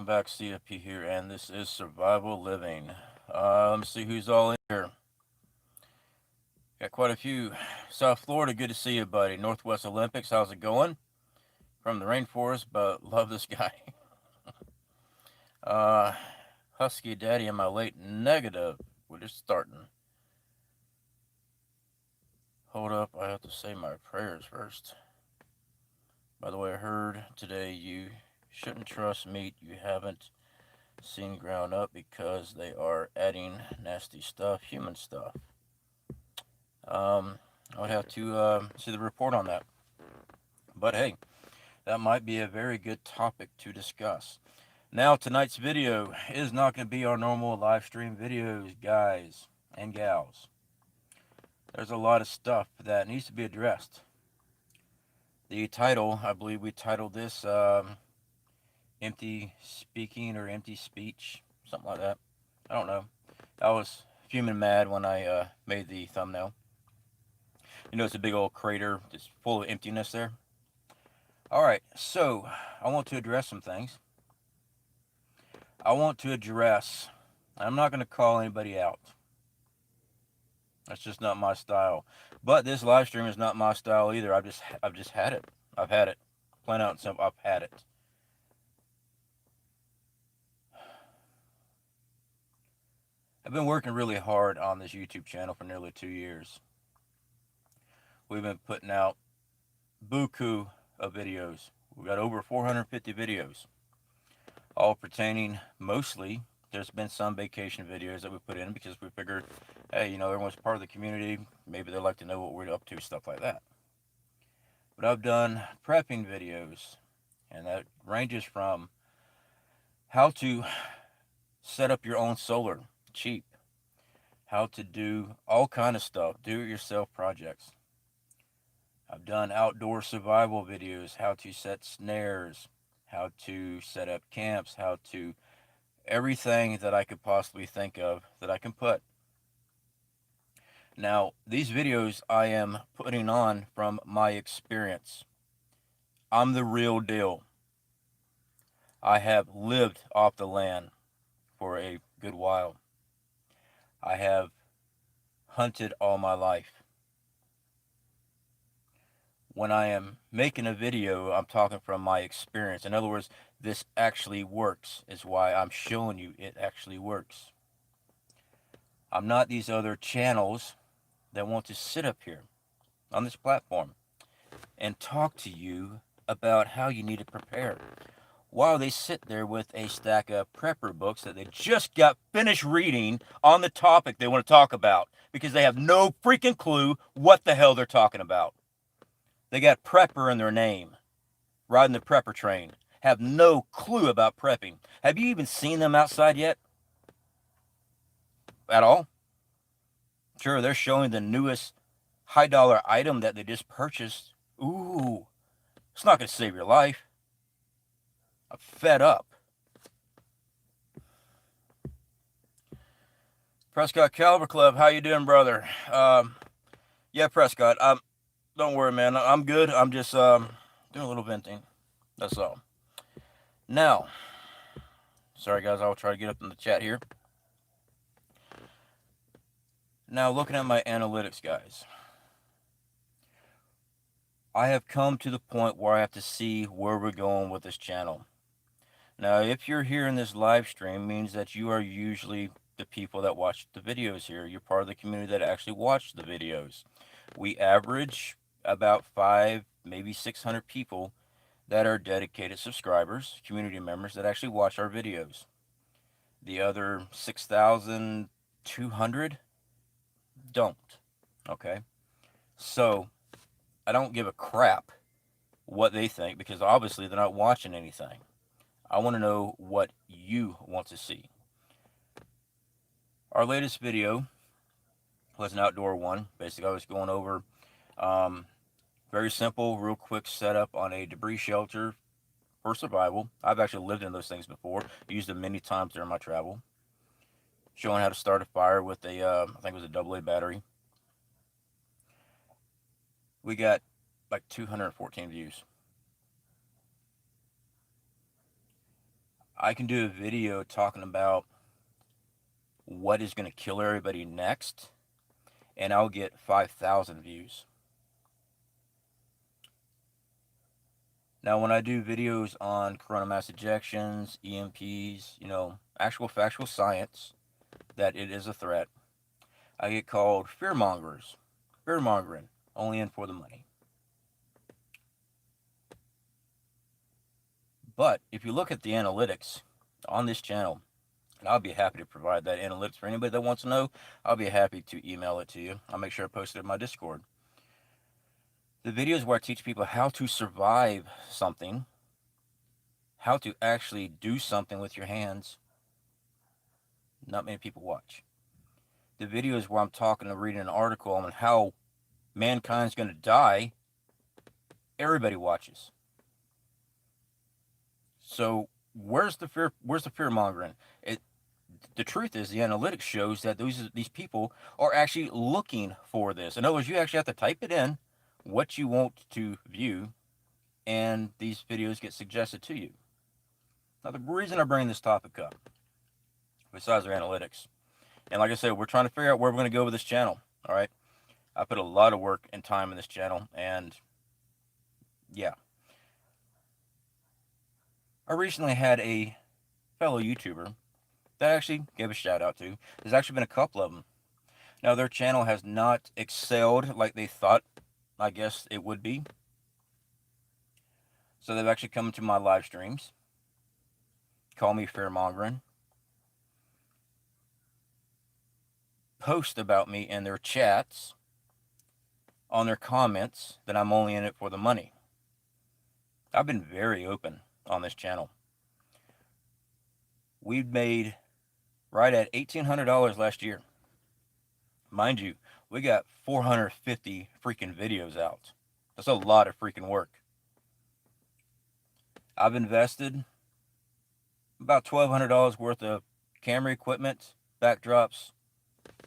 back, C.F.P here, and this is Survival Living. Let me see who's all in here. Got quite a few. South Florida, good to see you, buddy. Northwest Olympics, how's it going? From the rainforest, but love this guy. uh, Husky Daddy in my late negative. We're just starting. Hold up, I have to say my prayers first. By the way, I heard today you shouldn't trust meat you haven't seen ground up because they are adding nasty stuff, human stuff. I would have to see the report on that. But hey, that might be a very good topic to discuss. Now, tonight's video is not going to be our normal live stream videos, guys and gals. There's a lot of stuff that needs to be addressed. The title, I believe we titled this Empty Speaking or Empty Speech, something like that. I don't know. I was fuming mad when I made the thumbnail. You know, it's a big old crater just full of emptiness there. All right, so I want to address some things. I'm not going to call anybody out. That's just not my style. But this live stream is not my style either. I've just had it. I've had it. Plain out and simple, I've had it. I've been working really hard on this YouTube channel for nearly 2 years. We've been putting out buku of videos. We've got over 450 videos, all pertaining mostly. There's been some vacation videos that we put in because we figured, hey, you know, everyone's part of the community. Maybe they'd like to know what we're up to, stuff like that. But I've done prepping videos, and that ranges from how to set up your own solar cheap, how to do all kind of stuff, do-it-yourself projects. I've done outdoor survival videos, how to set snares, how to set up camps, how to everything that I could possibly think of that I can put. Now, these videos I am putting on from my experience. I'm the real deal. I have lived off the land for a good while. I have hunted all my life. When I am making a video, I'm talking from my experience. In other words, this actually works, is why I'm showing you it actually works. I'm not these other channels that want to sit up here on this platform and talk to you about how you need to prepare, while they sit there with a stack of prepper books that they just got finished reading on the topic they want to talk about, because they have no freaking clue what the hell they're talking about. They got prepper in their name, riding the prepper train, have no clue about prepping. Have you even seen them outside yet? At all? Sure, they're showing the newest high dollar item that they just purchased. Ooh, it's not going to save your life. I'm fed up. Prescott Caliber Club, how you doing, brother? Yeah, Prescott, don't worry, man. I'm good. I'm just doing a little venting. That's all. Now, sorry, guys. I'll try to get up in the chat here. Now, looking at my analytics, guys, I have come to the point where I have to see where we're going with this channel. Now, if you're here in this live stream, means that you are usually the people that watch the videos here. You're part of the community that actually watch the videos. We average about 500, maybe 600 people that are dedicated subscribers, community members that actually watch our videos. The other 6,200 don't. Okay? So, I don't give a crap what they think, because obviously they're not watching anything. I want to know what you want to see. Our latest video was an outdoor one. Basically, I was going over very simple, real quick setup on a debris shelter for survival. I've actually lived in those things before, used them many times during my travel. Showing how to start a fire with a, I think it was a AA battery. We got like 214 views. I can do a video talking about what is going to kill everybody next, and I'll get 5,000 views. Now, when I do videos on corona mass ejections, EMPs, actual factual science that it is a threat, I get called fearmongers. Fearmongering, only in for the money. But if you look at the analytics on this channel, and I'll be happy to provide that analytics for anybody that wants to know, I'll be happy to email it to you. I'll make sure I post it in my Discord. The videos where I teach people how to survive something, how to actually do something with your hands, not many people watch. The videos where I'm talking and reading an article on how mankind's going to die, everybody watches. So where's the fear? Where's the fear mongering? The truth is, the analytics shows that these people are actually looking for this. In other words, you actually have to type it in, what you want to view, and these videos get suggested to you. Now, the reason I bring this topic up, besides our analytics, and like I said, we're trying to figure out where we're going to go with this channel. All right, I put a lot of work and time in this channel, and yeah, I recently had a fellow YouTuber that I actually gave a shout out to. There's actually been a couple of them. Now, their channel has not excelled like they thought, I guess it would be. So they've actually come to my live streams, call me fearmongering, post about me in their chats, on their comments, that I'm only in it for the money. I've been very open on this channel. We've made right at $1,800 last year. Mind you, we got 450 freaking videos out. That's a lot of freaking work. I've invested about $1,200 worth of camera equipment, backdrops,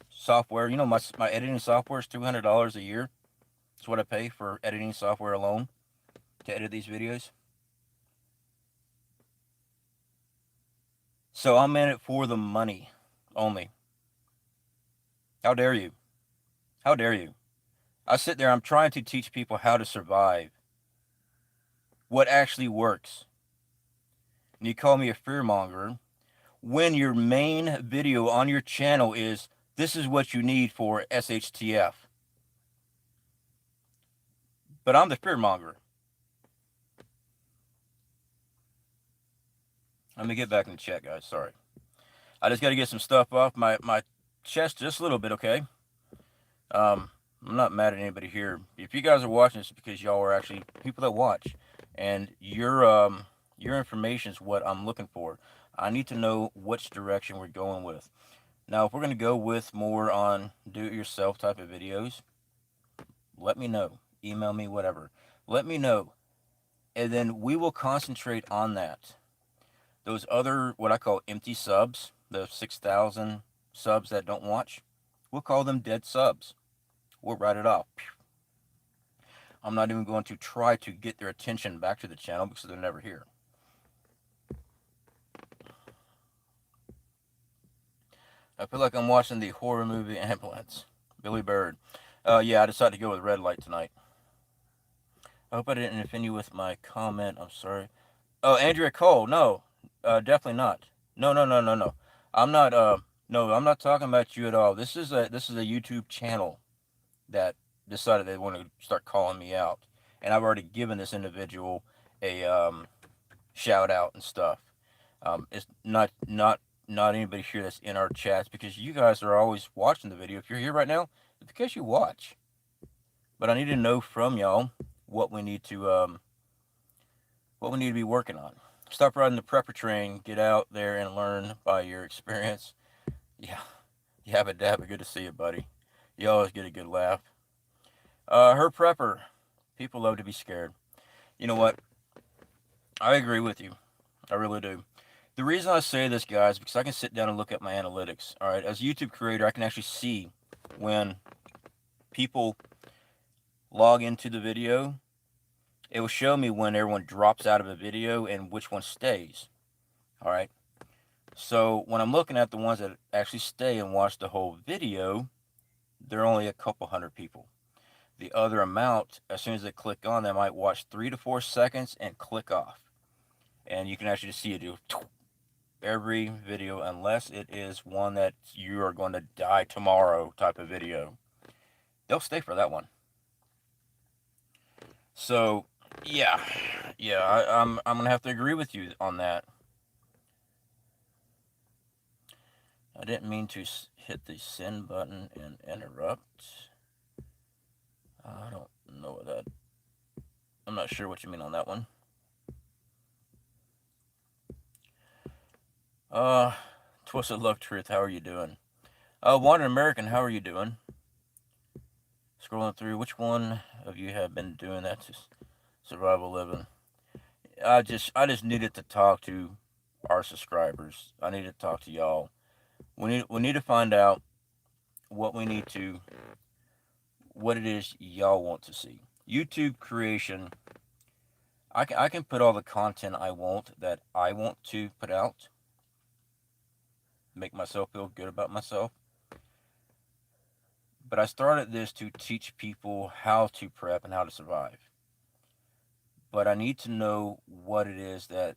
software. My editing software is $200 a year. That's what I pay for editing software alone to edit these videos. So I'm in it for the money only. How dare you? How dare you? I sit there, I'm trying to teach people how to survive, what actually works. And you call me a fearmonger when your main video on your channel is, this is what you need for SHTF. But I'm the fearmonger. Let me get back in the chat, guys. Sorry. I just got to get some stuff off my chest just a little bit, okay? I'm not mad at anybody here. If you guys are watching this, because y'all are actually people that watch, and your information is what I'm looking for. I need to know which direction we're going with. Now, if we're going to go with more on do-it-yourself type of videos, let me know. Email me, whatever. Let me know. And then we will concentrate on that. Those other, what I call empty subs, the 6,000 subs that don't watch, we'll call them dead subs. We'll write it off. I'm not even going to try to get their attention back to the channel because they're never here. I feel like I'm watching the horror movie Ambulance. Billy Bird. Yeah, I decided to go with red light tonight. I hope I didn't offend you with my comment. I'm sorry. Oh, Andrea Cole. No, definitely not. No. I'm not. No, I'm not talking about you at all. This is a YouTube channel that decided they want to start calling me out, and I've already given this individual a shout out and stuff. It's not anybody here that's in our chats, because you guys are always watching the video. If you're here right now, it's because you watch. But I need to know from y'all what we need to be working on. Stop riding the prepper train. Get out there and learn by your experience. Yeah, Yabba dabba, good to see you, buddy. You always get a good laugh. Her prepper. People love to be scared. You know what? I agree with you. I really do. The reason I say this, guys, because I can sit down and look at my analytics. All right, as a YouTube creator, I can actually see when people log into the video. It will show me when everyone drops out of a video and which one stays. All right. So when I'm looking at the ones that actually stay and watch the whole video, they're only a couple hundred people. The other amount, as soon as they click on, they might watch 3 to 4 seconds and click off. And you can actually just see it do every video, unless it is one that you are going to die tomorrow type of video. They'll stay for that one. So, yeah, I'm gonna have to agree with you on that. I didn't mean to hit the send button and interrupt. I don't know what that. I'm not sure what you mean on that one. Uh, Twisted Love Truth, how are you doing? Wandering American, how are you doing? Scrolling through, which one of you have been doing that to survival living? I just needed to talk to our subscribers. I need to talk to y'all. We need to find out what we need to what it is y'all want to see. YouTube creation. I can put all the content I want that I want to put out. Make myself feel good about myself. But I started this to teach people how to prep and how to survive. But I need to know what it is that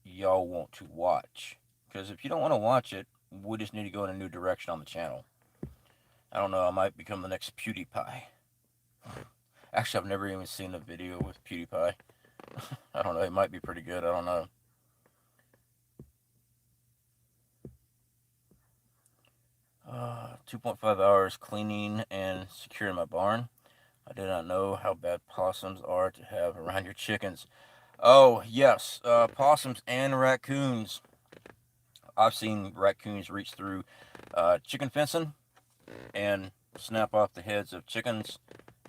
y'all want to watch. Because if you don't want to watch it, we just need to go in a new direction on the channel. I don't know, I might become the next PewDiePie. Actually, I've never even seen a video with PewDiePie. I don't know, it might be pretty good, I don't know. 2.5 hours cleaning and securing my barn. I did not know how bad possums are to have around your chickens. Oh, yes, possums and raccoons. I've seen raccoons reach through chicken fencing and snap off the heads of chickens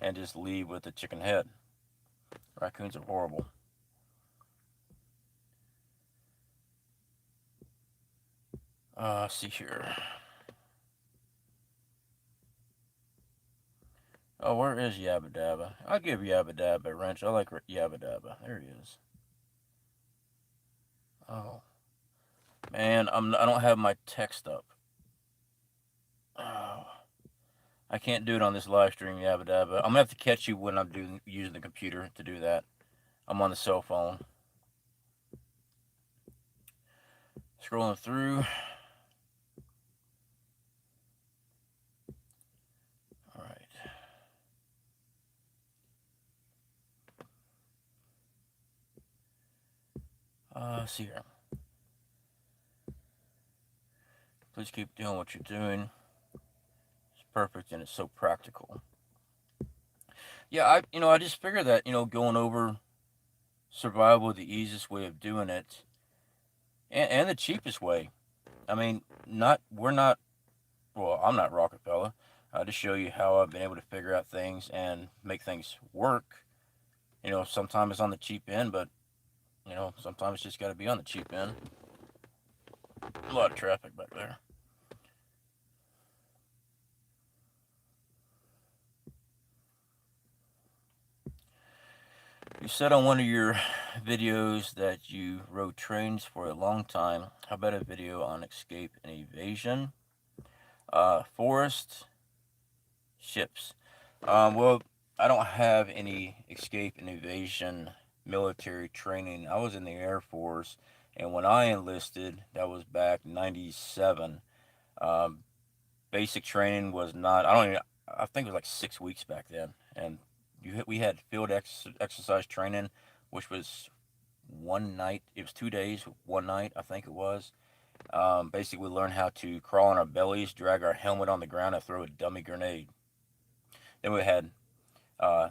and just leave with the chicken head. Raccoons are horrible. See here. Oh, where is Yabba Dabba? I'll give Yabba Dabba a wrench. I like Yabba Dabba. There he is. Oh, man, I don't have my text up. Oh, I can't do it on this live stream, Yabba Dabba. I'm gonna have to catch you when I'm using the computer to do that. I'm on the cell phone. Scrolling through. All right. See here. Please keep doing what you're doing. It's perfect and it's so practical. Yeah, I just figured that going over survival the easiest way of doing it, and the cheapest way. I mean, not we're not. Well, I'm not Rockefeller. To show you how I've been able to figure out things and make things work. Sometimes it's on the cheap end, but sometimes it's just got to be on the cheap end. A lot of traffic back there. You said on one of your videos that you rode trains for a long time. How about a video on escape and evasion? Forest ships. Well, I don't have any escape and evasion military training. I was in the Air Force, and when I enlisted, that was back '97. Um, Basic training was not. I don't even. I think it was like 6 weeks back then, and we had field exercise training, which was one night. It was 2 days, one night. I think it was. Basically, we learned how to crawl on our bellies, drag our helmet on the ground, and throw a dummy grenade. Then we had uh,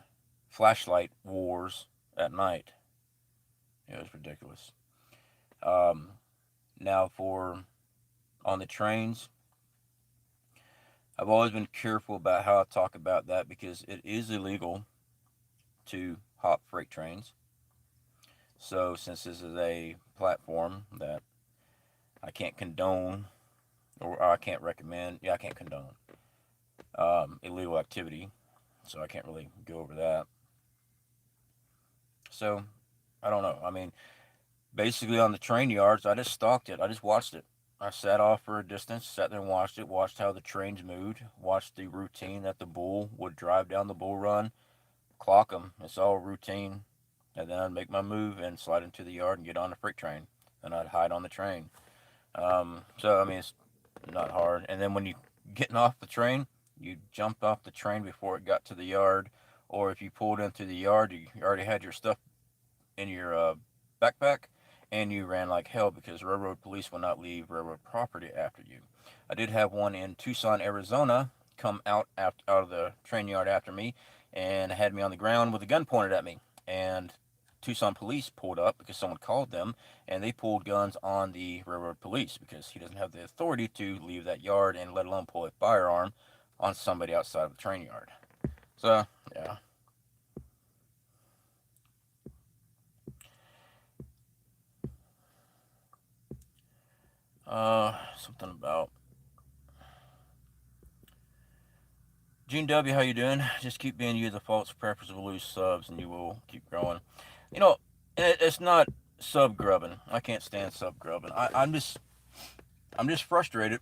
flashlight wars at night. It was ridiculous. Um, Now for on the trains, I've always been careful about how I talk about that because it is illegal to hop freight trains. So since this is a platform that I can't condone or I can't recommend, yeah, I can't condone illegal activity. So I can't really go over that. So I don't know. I mean, basically on the train yards, I just stalked it. I just watched it. I sat off for a distance, sat there and watched it, watched how the trains moved, watched the routine that the bull would drive down the bull run, clock them. It's all routine. And then I'd make my move and slide into the yard and get on the freight train. And I'd hide on the train. So, I mean, it's not hard. And then when you getting off the train, you jumped off the train before it got to the yard. Or if you pulled into the yard, you already had your stuff in your backpack, and you ran like hell because railroad police will not leave railroad property after you. I did have one in Tucson, Arizona, come out of the train yard after me and had me on the ground with a gun pointed at me. And Tucson police pulled up because someone called them, and they pulled guns on the railroad police because he doesn't have the authority to leave that yard and let alone pull a firearm on somebody outside of the train yard. So, yeah. Something about Gene W. How you doing? Just keep being you. The false preference will lose subs, and you will keep growing. You know, it's not sub grubbing. I can't stand sub grubbing. I'm just frustrated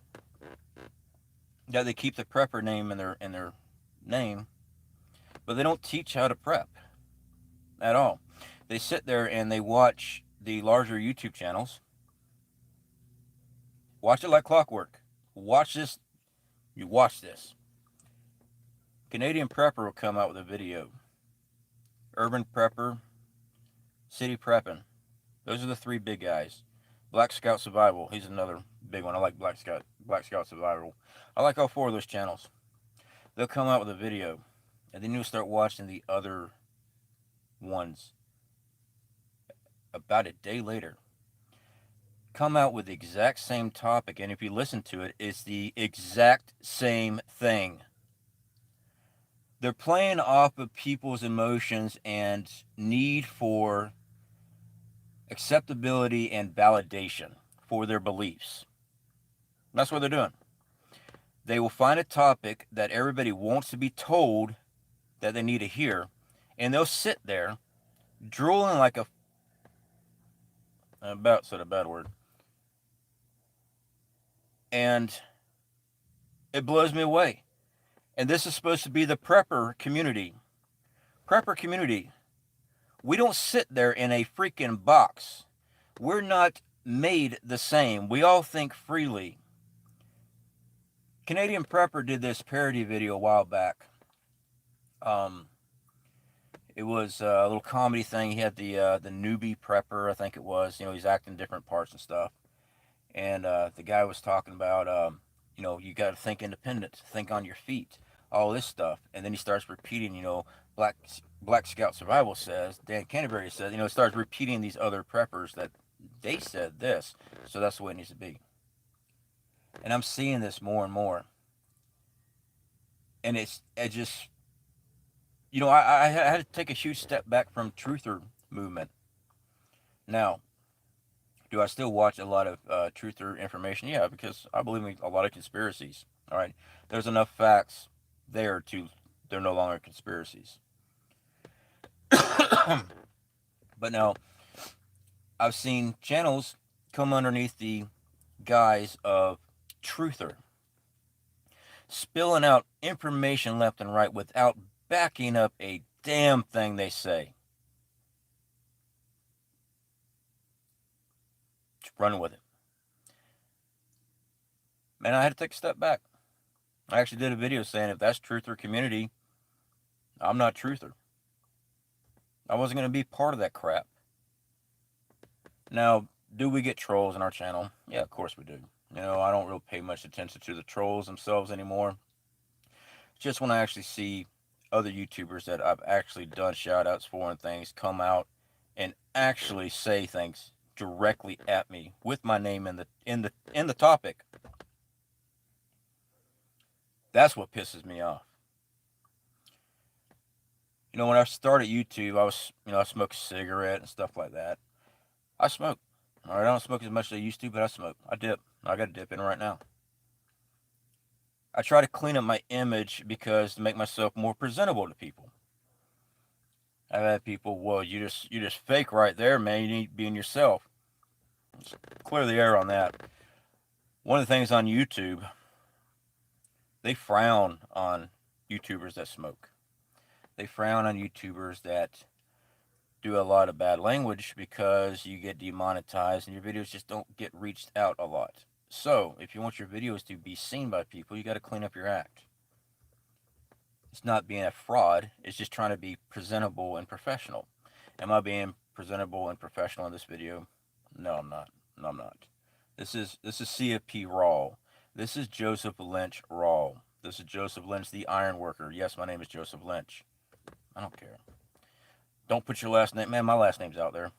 that they keep the prepper name in their name, but they don't teach how to prep at all. They sit there and they watch the larger YouTube channels. Watch it like clockwork. Watch this. You watch this. Canadian Prepper will come out with a video. Urban Prepper, City Prepping. Those are the three big guys. Black Scout Survival. He's another big one. I like Black Scout Survival. I like all four of those channels. They'll come out with a video, and then you'll start watching the other ones about a day later. Come out with the exact same topic, and if you listen to it, it's the exact same thing. They're playing off of people's emotions and need for acceptability and validation for their beliefs. That's what they're doing. They will find a topic that everybody wants to be told that they need to hear, and they'll sit there drooling like a about said a bad word. And it blows me away. And this is supposed to be the prepper community. Prepper community. We don't sit there in a freaking box. We're not made the same. We all think freely. Canadian Prepper did this parody video a while back. It was a little comedy thing. He had the newbie prepper, I think it was. You know, he's acting different parts and stuff. And the guy was talking about, you know, you got to think independent, think on your feet, all this stuff. And then he starts repeating, you know, Black Scout Survival says, Dan Canterbury says, you know, starts repeating these other preppers that they said this. So that's the way it needs to be. And I'm seeing this more and more. And it just, you know, I had to take a huge step back from truther movement. Now, do I still watch a lot of truther information? Yeah, because I believe in a lot of conspiracies. All right, there's enough facts there to they're no longer conspiracies. But now, I've seen channels come underneath the guise of truther, spilling out information left and right without backing up a damn thing they say. Just run with it. Man, I had to take a step back. I actually did a video saying if that's truther community, I'm not truther. I wasn't going to be part of that crap. Now, do we get trolls in our channel? Yeah, of course we do. You know, I don't really pay much attention to the trolls themselves anymore. Just when I actually see other YouTubers that I've actually done shoutouts for and things come out and actually say things directly at me with my name in the topic. That's what pisses me off. You know, when I started YouTube, I smoked a cigarette and stuff like that. I smoke. All right, I don't smoke as much as I used to, but I smoke. I dip. I got a dip in right now. I try to clean up my image because to make myself more presentable to people. I've had people, well, you just fake right there, man. You need to be in yourself. Let's clear the air on that. One of the things on YouTube, they frown on YouTubers that smoke. They frown on YouTubers that do a lot of bad language because you get demonetized and your videos just don't get reached out a lot. So, if you want your videos to be seen by people, you got to clean up your act. It's not being a fraud, it's just trying to be presentable and professional. Am I being presentable and professional in this video? No, I'm not. No, I'm not. This is C.F.P. Raw. This is Joseph Lynch Raw. This is Joseph Lynch, the iron worker. Yes, my name is Joseph Lynch. I don't care. Don't put your last name. Man, my last name's out there.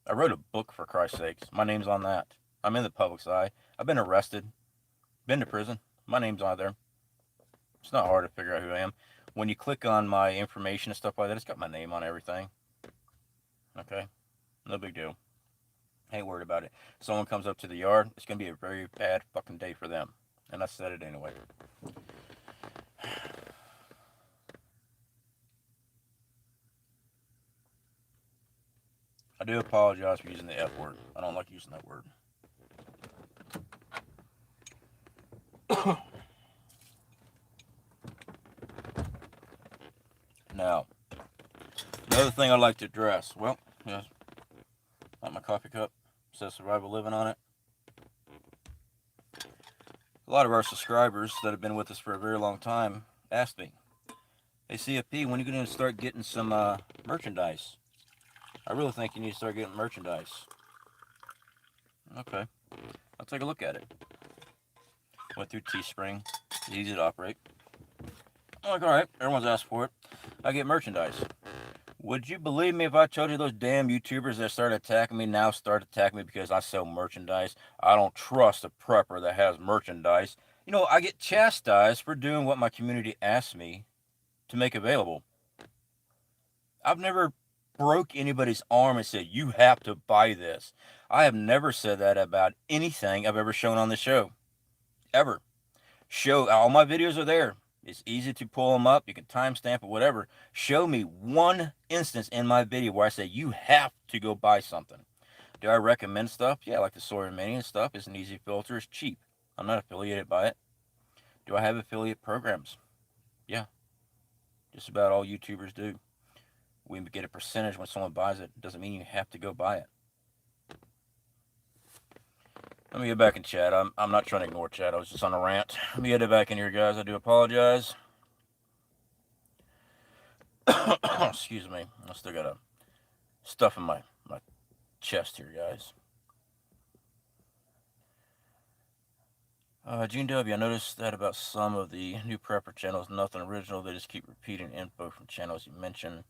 I wrote a book, for Christ's sakes. My name's on that. I'm in the public's eye. I've been arrested. Been to prison. My name's on there. It's not hard to figure out who I am. When you click on my information and stuff like that, it's got my name on everything. Okay? No big deal. Ain't worried about it. Someone comes up to the yard, it's going to be a very bad fucking day for them. And I said it anyway. I do apologize for using the F word. I don't like using that word. Now, another thing I'd like to address. Well, yes, like my coffee cup. It says Survival Living on it. A lot of our subscribers that have been with us for a very long time asked me, hey, C.F.P., when are you going to start getting some merchandise? I really think you need to start getting merchandise. Okay, I'll take a look at it. Went through Teespring. It's easy to operate. I'm like, all right, everyone's asked for it. I get merchandise. Would you believe me if I told you those damn YouTubers that started attacking me now start attacking me because I sell merchandise? I don't trust a prepper that has merchandise. You know, I get chastised for doing what my community asks me to make available. I've never broke anybody's arm and said, you have to buy this. I have never said that about anything I've ever shown on the show. Ever. All my videos are there. It's easy to pull them up. You can timestamp or whatever. Show me one instance in my video where I say you have to go buy something. Do I recommend stuff? Yeah, like the Sawyer Mania stuff. It's an easy filter. It's cheap. I'm not affiliated by it. Do I have affiliate programs? Yeah. Just about all YouTubers do. We get a percentage when someone buys it. Doesn't mean you have to go buy it. Let me get back in chat. I'm not trying to ignore chat. I was just on a rant. Let me get it back in here, guys. I do apologize. Excuse me. I still got stuff in my chest here, guys. Gene W, I noticed that about some of the new prepper channels, nothing original. They just keep repeating info from channels you mentioned.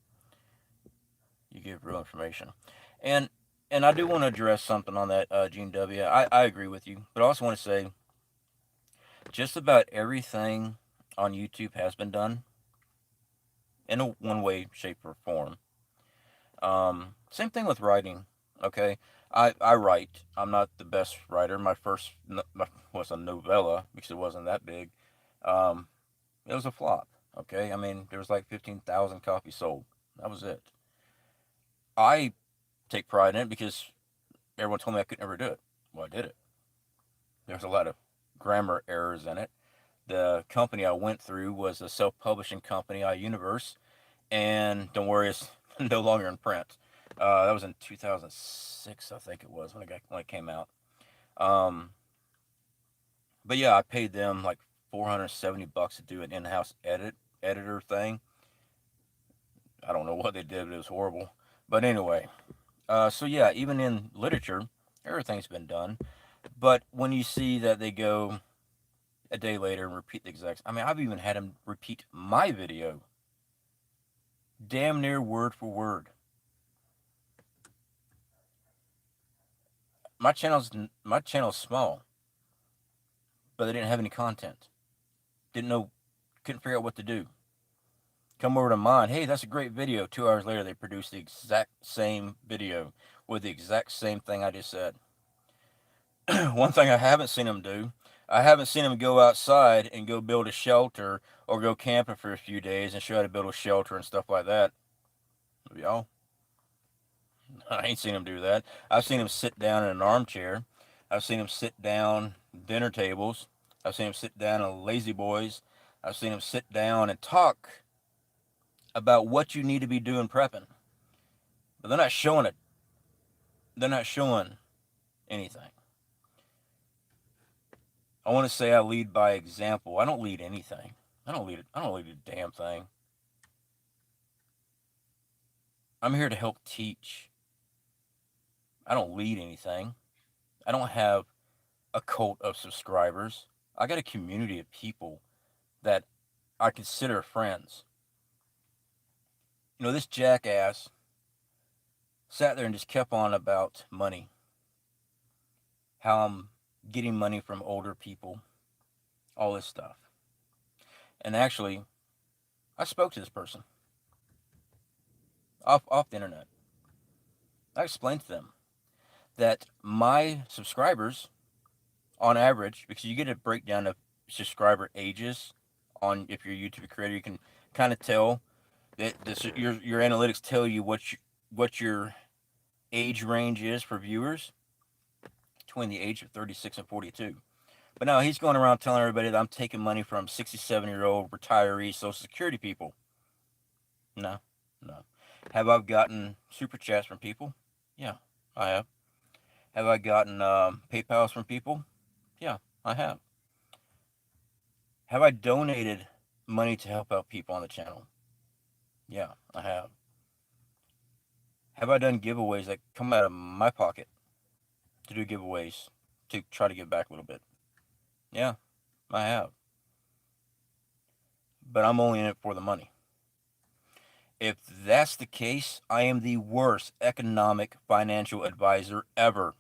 You give real information. And I do want to address something on that, Gene W. I agree with you. But I also want to say just about everything on YouTube has been done in one way, shape, or form. Same thing with writing. Okay, I write. I'm not the best writer. My first was a novella because it wasn't that big. It was a flop. Okay, I mean there was like 15,000 copies sold. That was it. I take pride in it because everyone told me I could never do it. Well, I did it. There's a lot of grammar errors in it. The company I went through was a self-publishing company, iUniverse, and don't worry, it's no longer in print. That was in 2006, I think it was when it came out. But yeah, I paid them like $470 to do an in-house editor thing. I don't know what they did, but it was horrible. But anyway, so yeah, even in literature, everything's been done. But when you see that they go a day later and repeat the exact, I mean, I've even had them repeat my video, damn near word for word. My channel's small, but they didn't have any content. Couldn't figure out what to do. Come over to mine. Hey, that's a great video. 2 hours later, they produced the exact same video with the exact same thing I just said. One thing I haven't seen them do, I haven't seen them go outside and go build a shelter or go camping for a few days and show how to build a shelter and stuff like that. Y'all, I ain't seen him do that. I've seen him sit down in an armchair. I've seen him sit down dinner tables. I've seen him sit down in lazy boys. I've seen him sit down and talk about what you need to be doing prepping. But they're not showing it. They're not showing anything. I want to say I lead by example. I don't lead anything. I don't lead a damn thing. I'm here to help teach. I don't lead anything. I don't have a cult of subscribers. I got a community of people that I consider friends. This jackass sat there and just kept on about money. How I'm getting money from older people. All this stuff. And actually, I spoke to this person off the internet. I explained to them that my subscribers, on average, because you get a breakdown of subscriber ages on if you're a YouTube creator, you can kind of tell that your analytics tell you what your age range is for viewers between the age of 36 and 42. But now he's going around telling everybody that I'm taking money from 67-year-old retiree Social Security people. No, no. Have I gotten super chats from people? Yeah, I have. Have I gotten PayPals from people? Yeah, I have. Have I donated money to help out people on the channel? Yeah, I have. Have I done giveaways that come out of my pocket to do giveaways to try to give back a little bit? Yeah, I have. But I'm only in it for the money. If that's the case, I am the worst economic financial advisor ever.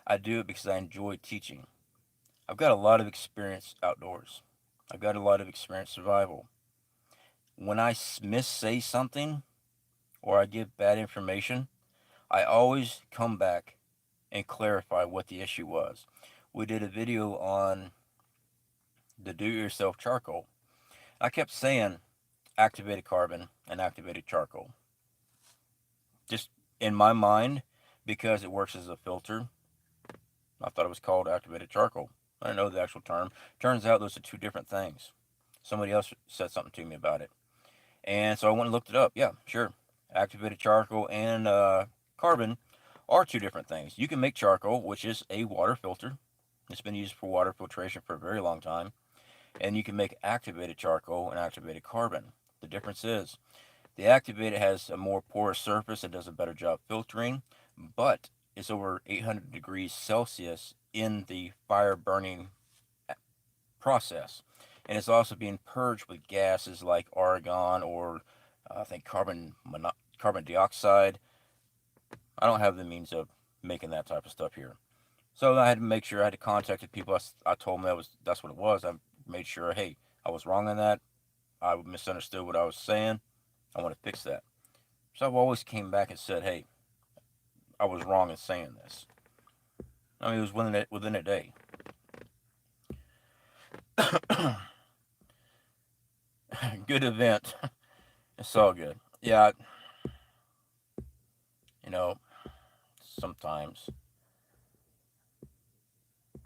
I do it because I enjoy teaching. I've got a lot of experience outdoors. I've got a lot of experience survival. When I missay something or I give bad information, I always come back and clarify what the issue was. We did a video on the do-it-yourself charcoal. I kept saying activated carbon and activated charcoal. Just in my mind, because it works as a filter, I thought it was called activated charcoal. I didn't know the actual term. Turns out those are two different things. Somebody else said something to me about it. And so I went and looked it up. Yeah, sure. Activated charcoal and carbon are two different things. You can make charcoal, which is a water filter. It's been used for water filtration for a very long time. And you can make activated charcoal and activated carbon. The difference is the activated has a more porous surface and does a better job filtering, but it's over 800 degrees Celsius in the fire burning process. And it's also being purged with gases like argon or I think carbon dioxide. I don't have the means of making that type of stuff here. So I had to make sure I had to contact the people. I told them that's what it was. I made sure, hey, I was wrong on that. I misunderstood what I was saying. I want to fix that. So I've always came back and said, hey, I was wrong in saying this. I mean, it was within a day. Good event. It's all good. Yeah, sometimes.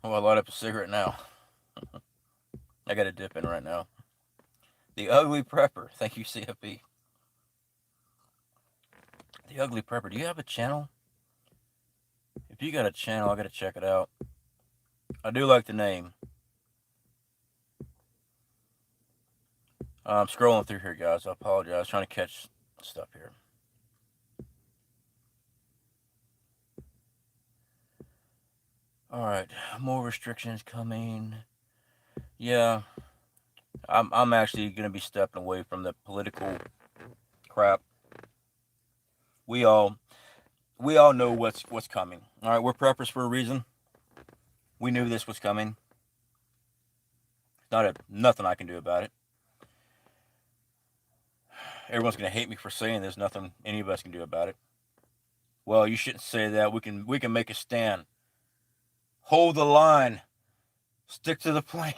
Oh, I light up a cigarette now. I got a dip in right now. The Ugly Prepper. Thank you, C.F.P. The Ugly Prepper. Do you have a channel? If you got a channel, I got to check it out. I do like the name. I'm scrolling through here, guys. I apologize. Trying to catch stuff here. All right, more restrictions coming. Yeah, I'm actually gonna be stepping away from the political crap. We all know what's coming. All right, we're preppers for a reason. We knew this was coming. Nothing I can do about it. Everyone's gonna hate me for saying there's nothing any of us can do about it. Well, you shouldn't say that. We can make a stand. Hold the line. Stick to the plan.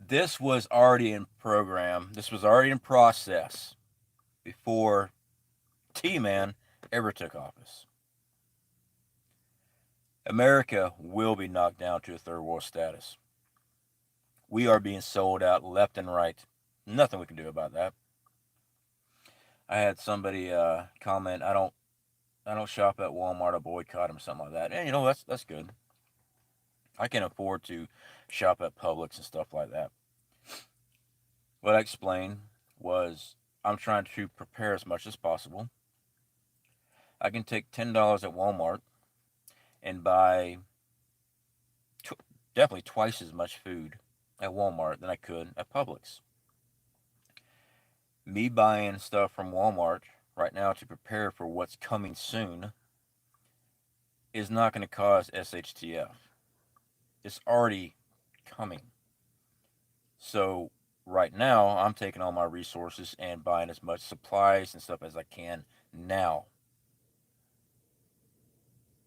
This was already in program. This was already in process before T-Man ever took office. America will be knocked down to a third world status. We are being sold out left and right. Nothing we can do about that. I had somebody comment, I don't shop at Walmart or boycott them or something like that. And that's good. I can afford to shop at Publix and stuff like that. What I explained was I'm trying to prepare as much as possible. I can take $10 at Walmart and buy definitely twice as much food at Walmart than I could at Publix. Me buying stuff from Walmart right now to prepare for what's coming soon is not going to cause SHTF. It's already coming. So right now, I'm taking all my resources and buying as much supplies and stuff as I can now.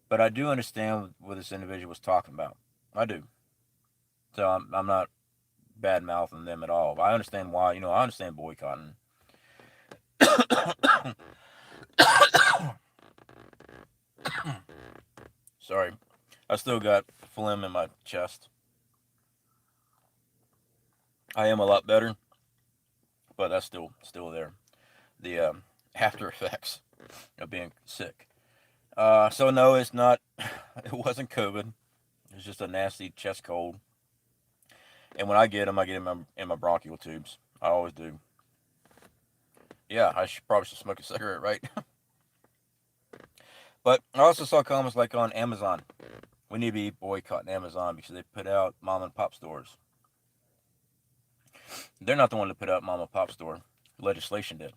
But I do understand what this individual was talking about. I do. So I'm not bad mouthing them at all. I understand why. I understand boycotting. Sorry. I still got phlegm in my chest. I am a lot better, but that's still there. The after effects of being sick. So no, it's not. It wasn't COVID. It's just a nasty chest cold. And when I get them in my bronchial tubes. I always do. Yeah, probably should smoke a cigarette, right? But I also saw comments like on Amazon. We need to be boycotting Amazon because they put out mom and pop stores. They're not the one that put out mom and pop store. Legislation did.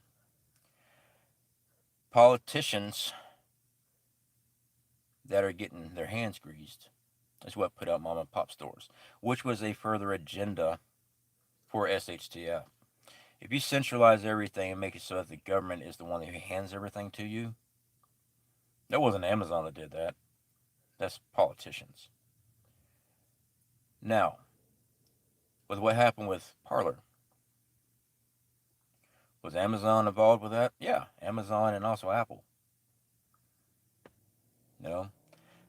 Politicians that are getting their hands greased is what put out mom and pop stores, which was a further agenda for SHTF. If you centralize everything and make it so that the government is the one who hands everything to you, that wasn't Amazon that did that. That's politicians. Now, with what happened with Parler, was Amazon involved with that? Yeah, Amazon and also Apple. You know,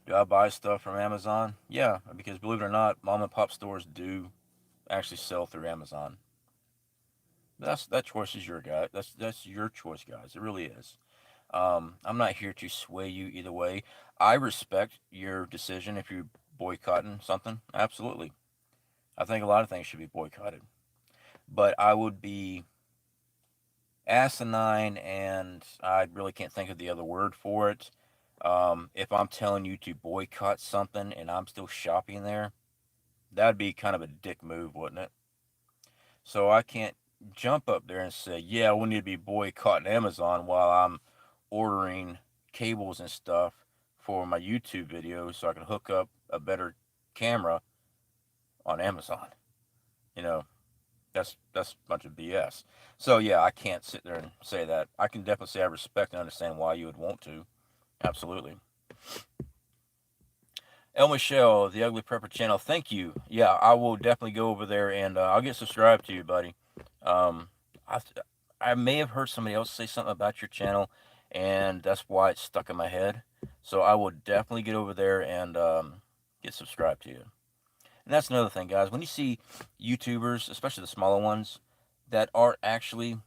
do I buy stuff from Amazon? Yeah, because believe it or not, mom and pop stores do actually sell through Amazon. That choice is your guy. That's your choice, guys. It really is. I'm not here to sway you either way. I respect your decision if you're boycotting something. Absolutely. I think a lot of things should be boycotted. But I would be asinine, and I really can't think of the other word for it. If I'm telling you to boycott something and I'm still shopping there, that'd be kind of a dick move, wouldn't it? So I can't jump up there and say, yeah, we need to be boycotting Amazon while I'm ordering cables and stuff for my YouTube videos so I can hook up a better camera on Amazon. You know, that's a bunch of BS. So yeah, I can't sit there and say that. I can definitely say I respect and understand why you would want to. Absolutely. El Michelle, the Ugly Prepper channel. Thank you. Yeah, I will definitely go over there and I'll get subscribed to you, buddy. Um, I I may have heard somebody else say something about your channel, and that's why it's stuck in my head. So I will definitely get over there and get subscribed to you. And that's another thing, guys. When you see YouTubers, especially the smaller ones, that are actually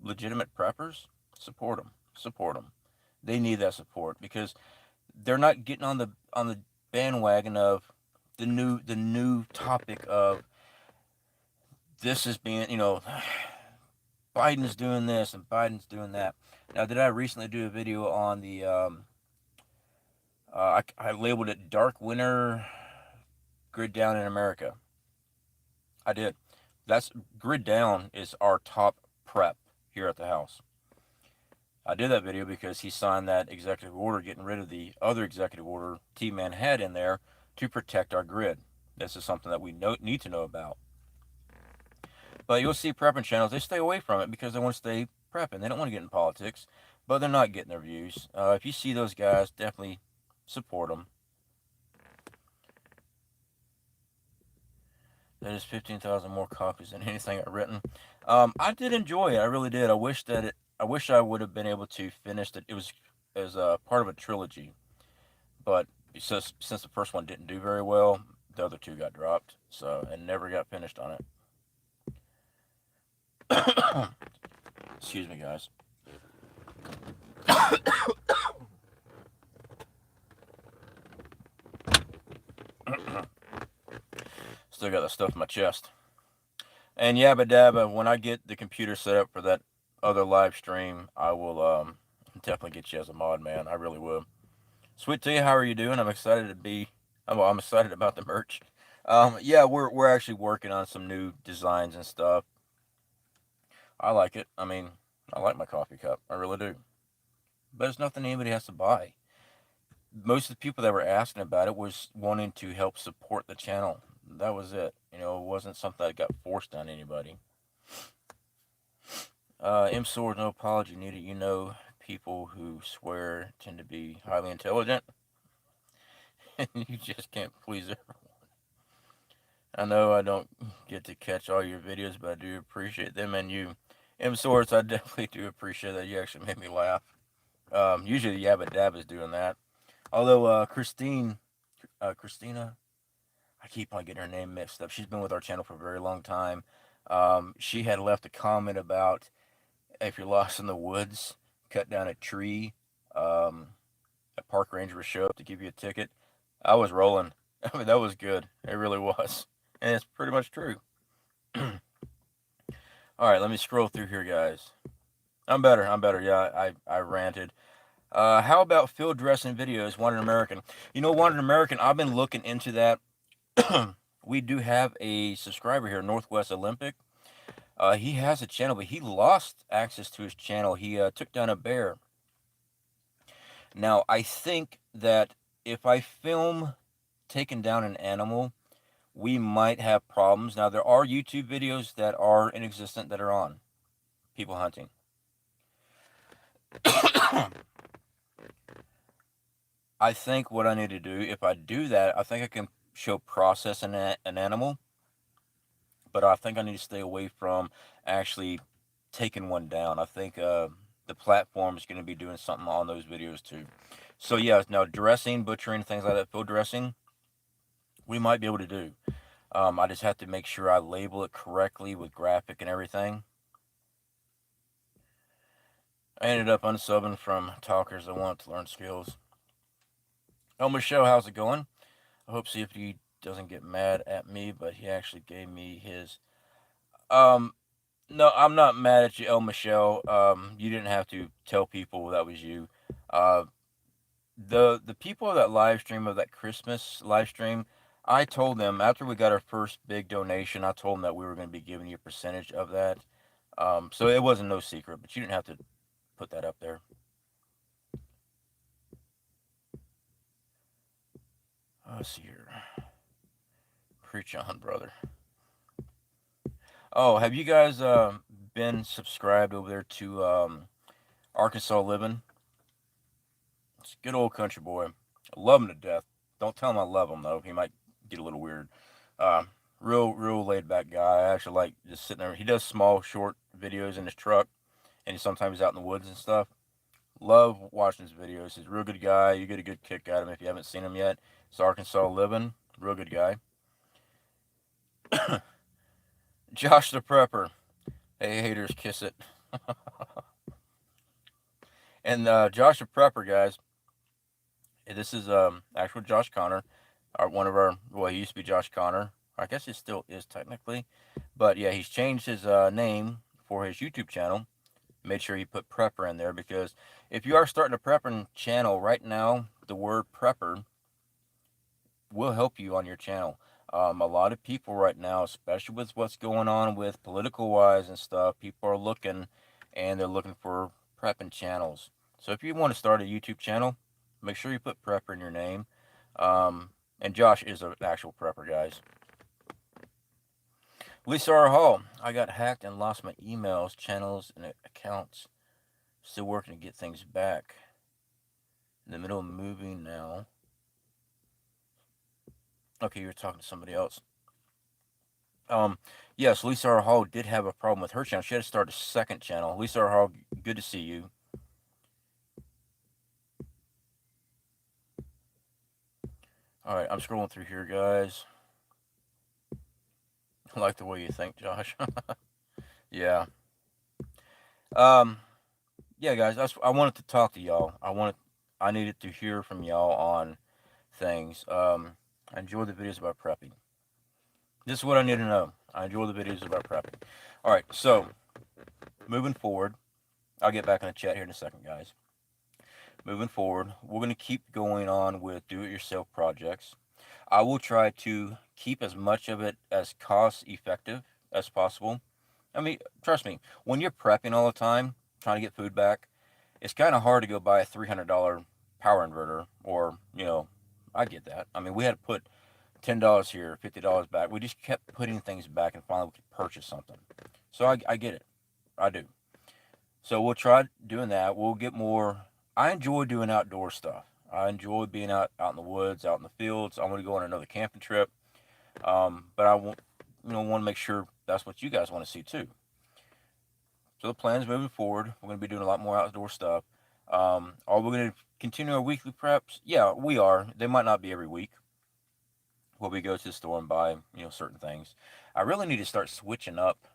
legitimate preppers, support them. Support them. They need that support because they're not getting on the bandwagon of the new topic of this is being Biden's doing this and Biden's doing that. Now, did I recently do a video on the I labeled it Dark Winter Grid Down in America? I did. That's Grid Down is our top prep here at the house. I did that video because he signed that executive order getting rid of the other executive order T-Man had in there to protect our grid. This is something that we need to know about. But you'll see prepping channels, they stay away from it because they want to stay prepping. They don't want to get in politics, but they're not getting their views. If you see those guys, definitely support them. That is 15,000 more copies than anything I've written. I did enjoy it. I really did. I wish that it. I wish I would have been able to finish it. It was as a part of a trilogy, but since the first one didn't do very well, the other two got dropped. So and never got finished on it. Excuse me, guys. Still got the stuff in my chest. And yabba dabba, when I get the computer set up for that other live stream, I will definitely get you as a mod, man. I really will. Sweet Tea, how are you doing? I'm excited to be. Well, I'm excited about the merch. Yeah, we're actually working on some new designs and stuff. I like it. I mean, I like my coffee cup. I really do. But it's nothing anybody has to buy. Most of the people that were asking about it was wanting to help support the channel. That was it. It wasn't something that got forced on anybody. M Sword, no apology needed. People who swear tend to be highly intelligent, and you just can't please everyone. I know I don't get to catch all your videos, but I do appreciate them. And you, M Swords, I definitely do appreciate that. You actually made me laugh. Usually Yabba Dab is doing that. Although Christina, I keep on getting her name mixed up. She's been with our channel for a very long time. She had left a comment about if you're lost in the woods, cut down a tree. Um, a park ranger would show up to give you a ticket. I was rolling. I mean, that was good. It really was. And it's pretty much true. All right, let me scroll through here, guys. I'm better. I'm better. Yeah, I ranted. How about field dressing videos? Wanted American. Wanted American. I've been looking into that. We do have a subscriber here, Northwest Olympic. He has a channel, but he lost access to his channel. He took down a bear. Now, I think that if I film taking down an animal, we might have problems. Now, there are YouTube videos that are in existence that are on people hunting. I think what I need to do, if I do that, I think I can show processing an animal, but I think I need to stay away from actually taking one down. I think the platform is going to be doing something on those videos too. So yeah, now dressing, butchering, things like that, field dressing, we might be able to do. I just have to make sure I label it correctly with graphic and everything. I ended up unsubbing from talkers that want to learn skills. Oh, Michelle, how's it going? I hope C.F.P doesn't get mad at me, but he actually gave me his. Um, no, I'm not mad at you, El Michelle. You didn't have to tell people that was you. Uh, the people that live stream of that Christmas live stream, I told them after we got our first big donation, I told them that we were going to be giving you a percentage of that. So it wasn't no secret, but you didn't have to put that up there. Let's see here. Preach on, brother. Oh, have you guys been subscribed over there to Arkansas Living? It's a good old country boy. I love him to death. Don't tell him I love him though. He might get a little weird. Uh, real laid back guy. I actually like just sitting there. He does small, short videos in his truck, and sometimes he's out in the woods and stuff. Love watching his videos. He's a real good guy. You get a good kick out of him if you haven't seen him yet. It's Arkansas Living. Real good guy. Josh the Prepper. Hey, haters, kiss it. And Josh the Prepper, guys. This is actual Josh Connor, one of our. Well, he used to be Josh Connor. I guess he still is technically, but yeah, he's changed his name for his YouTube channel. Made sure you put Prepper in there because if you are starting a prepping channel right now, the word Prepper will help you on your channel. A lot of people right now, especially with what's going on with political wise and stuff, people are looking and they're looking for prepping channels. So if you want to start a YouTube channel, make sure you put Prepper in your name. And Josh is an actual prepper, guys. Lisa R. Hall, I got hacked and lost my emails, channels, and accounts. Still working to get things back. In the middle of moving now. Okay, you're talking to somebody else. Um, yes, Lisa R. Hall did have a problem with her channel. She had to start a second channel. Lisa R. Hall, good to see you. All right, I'm scrolling through here, guys. I like the way you think, Josh. Yeah. Um, yeah, guys. I wanted to talk to y'all. I needed to hear from y'all on things. I enjoy the videos about prepping. This is what I need to know. I enjoy the videos about prepping. All right, so moving forward, I'll get back in the chat here in a second, guys. Moving forward, we're going to keep going on with do-it-yourself projects. I will try to keep as much of it as cost effective as possible. I mean, trust me, when you're prepping all the time, trying to get food back, it's kind of hard to go buy a $300 power inverter or, I get that. I mean, we had to put $10 here, $50 back. We just kept putting things back and finally we could purchase something. So I get it. I do. So we'll try doing that. We'll get more. I enjoy doing outdoor stuff. I enjoy being out in the woods, out in the fields. I want to go on another camping trip. But I want, want to make sure that's what you guys want to see too. So the plans moving forward, we're going to be doing a lot more outdoor stuff. Are we going to continue our weekly preps? Yeah, we are. They might not be every week. Where we go to the store and buy, certain things. I really need to start switching up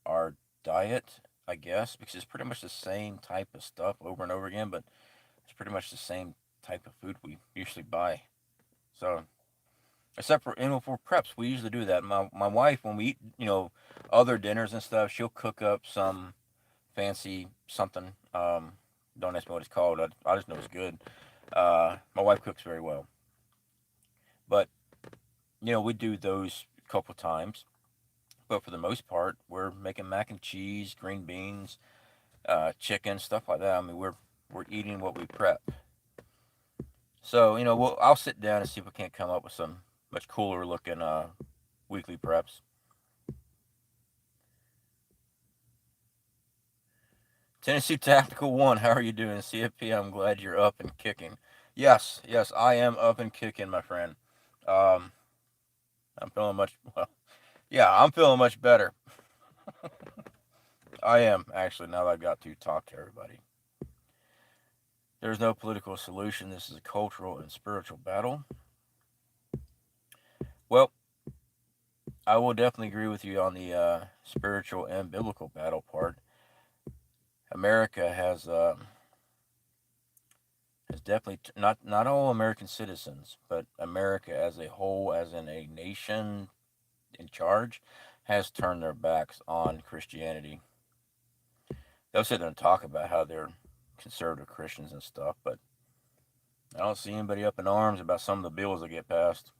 our diet, I guess, because it's pretty much the same type of stuff over and over again, but it's pretty much the same type of food we usually buy. So, except for, for preps, we usually do that. My wife, when we eat, other dinners and stuff, she'll cook up some fancy something. Don't ask me what it's called. I just know it's good. My wife cooks very well. But, we do those a couple times. But for the most part, we're making mac and cheese, green beans, chicken, stuff like that. I mean, we're eating what we prep. So I'll sit down and see if we can't come up with some much cooler looking weekly preps. Tennessee Tactical One, how are you doing? C.F.P, I'm glad you're up and kicking. Yes, yes, I am up and kicking, my friend. Um, I'm feeling much well. Yeah, I'm feeling much better. I am actually now that I've got to talk to everybody. There's no political solution. This is a cultural and spiritual battle. Well, I will definitely agree with you on the spiritual and biblical battle part. America has definitely not all American citizens, but America as a whole, as in a nation in charge, has turned their backs on Christianity. They'll sit there and talk about how they're conservative Christians and stuff, but I don't see anybody up in arms about some of the bills that get passed.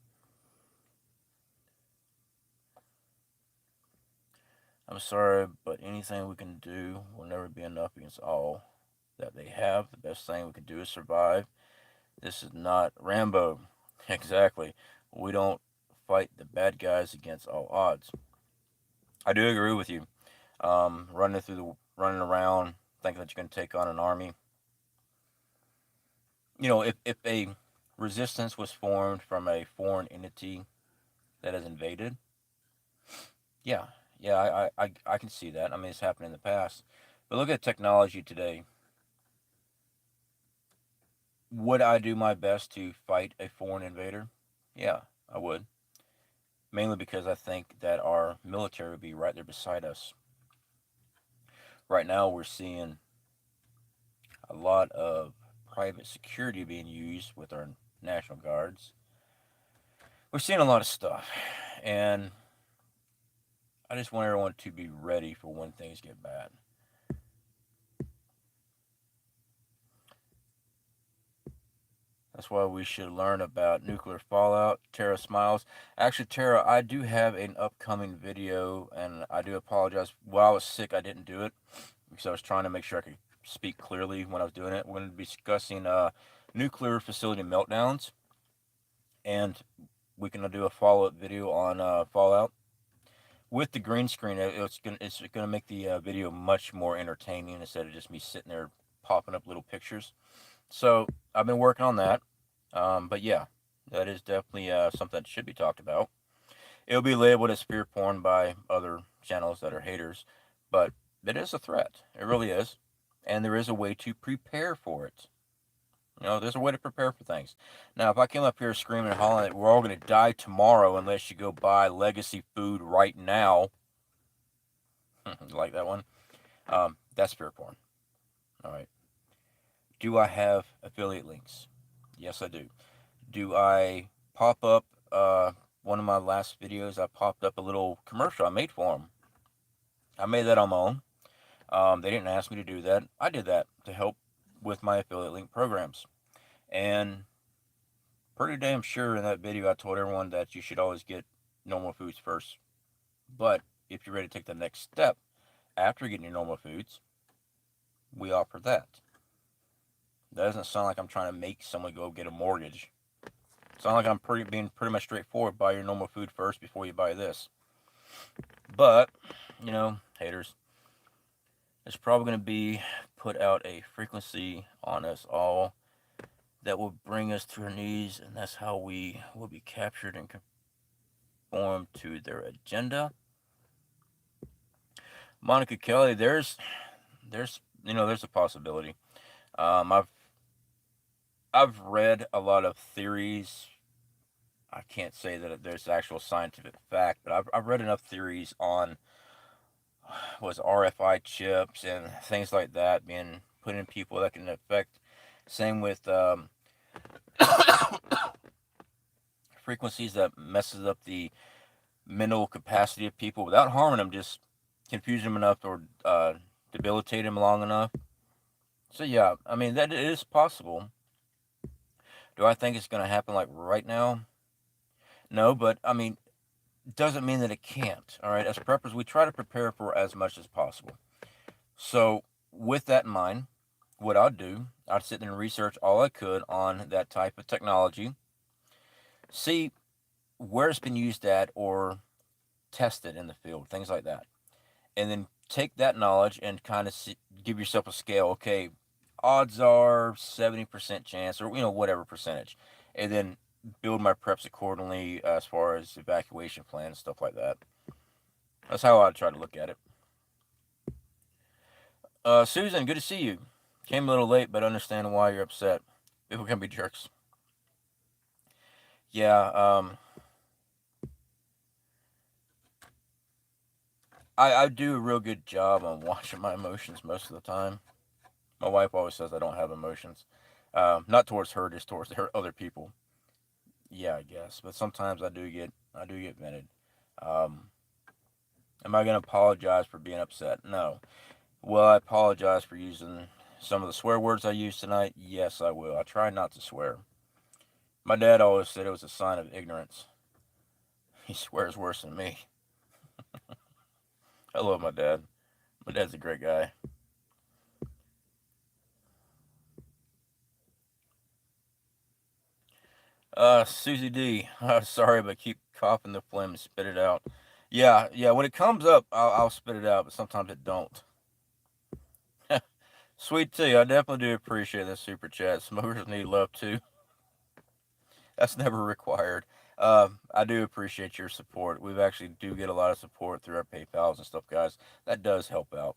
I'm sorry, but anything we can do will never be enough against all that they have. The best thing we can do is survive. This is not Rambo. Exactly. We don't fight the bad guys against all odds. I do agree with you. Running around thinking that you can take on an army. If a resistance was formed from a foreign entity that has invaded, yeah, yeah, I can see that. I mean, it's happened in the past. But look at technology today. Would I do my best to fight a foreign invader? Yeah, I would. Mainly because I think that our military would be right there beside us. Right now, we're seeing a lot of private security being used with our National Guards. We're seeing a lot of stuff. And I just want everyone to be ready for when things get bad. That's why we should learn about nuclear fallout. Tara smiles. Actually, Tara, I do have an upcoming video, and I do apologize. While I was sick, I didn't do it because I was trying to make sure I could speak clearly when I was doing it. We're going to be discussing nuclear facility meltdowns, and we can do a follow-up video on Fallout with the green screen. It's gonna make the video much more entertaining instead of just me sitting there popping up little pictures. So I've been working on that. But yeah, that is definitely something that should be talked about. It'll be labeled as fear porn by other channels that are haters, but it is a threat. It really is. And there is a way to prepare for it. There's a way to prepare for things. Now, if I came up here screaming and hollering that we're all going to die tomorrow unless you go buy legacy food right now, you like that one? That's fear porn. All right. Do I have affiliate links? Yes, I do. Do I pop up one of my last videos? I popped up a little commercial I made for them. I made that on my own. They didn't ask me to do that. I did that to help with my affiliate link programs. And pretty damn sure in that video I told everyone that you should always get normal foods first. But if you're ready to take the next step after getting your normal foods, we offer that. That doesn't sound like I'm trying to make someone go get a mortgage. It sounds like I'm being pretty much straightforward. Buy your normal food first before you buy this. But, haters, it's probably going to be put out a frequency on us all that will bring us to our knees, and that's how we will be captured and conform to their agenda. Monica Kelly, there's a possibility. I've read a lot of theories. I can't say that there's actual scientific fact, but I've read enough theories on RFI chips and things like that being put in people that can affect. Same with frequencies that messes up the mental capacity of people without harming them, just confuse them enough or debilitate them long enough. So yeah, I mean that is possible. Do I think it's going to happen like right now? No, but I mean, doesn't mean that it can't. All right, as preppers, we try to prepare for as much as possible. So with that in mind, what I'd do, I'd sit there and research all I could on that type of technology, see where it's been used at or tested in the field, things like that, and then take that knowledge and kind of give yourself a scale. Okay, odds are 70% chance, or whatever percentage, and then build my preps accordingly as far as evacuation plans, stuff like that. That's how I'd try to look at it. Susan, good to see you. Came a little late, but understand why you're upset. People can be jerks. Yeah, I do a real good job on watching my emotions most of the time. My wife always says I don't have emotions. Not towards her, just towards other people. Yeah, I guess. But sometimes I do get vented. Um, am I gonna apologize for being upset? No. Will I apologize for using some of the swear words I used tonight? Yes, I will. I try not to swear. My dad always said it was a sign of ignorance. He swears worse than me. I love my dad. My dad's a great guy. Susie D. Sorry, but keep coughing the phlegm and spit it out. Yeah, yeah. When it comes up, I'll spit it out, but sometimes it don't. Sweet tea. I definitely do appreciate that super chat. Smokers need love too. That's never required. I do appreciate your support. We've actually do get a lot of support through our PayPal's and stuff, guys. That does help out.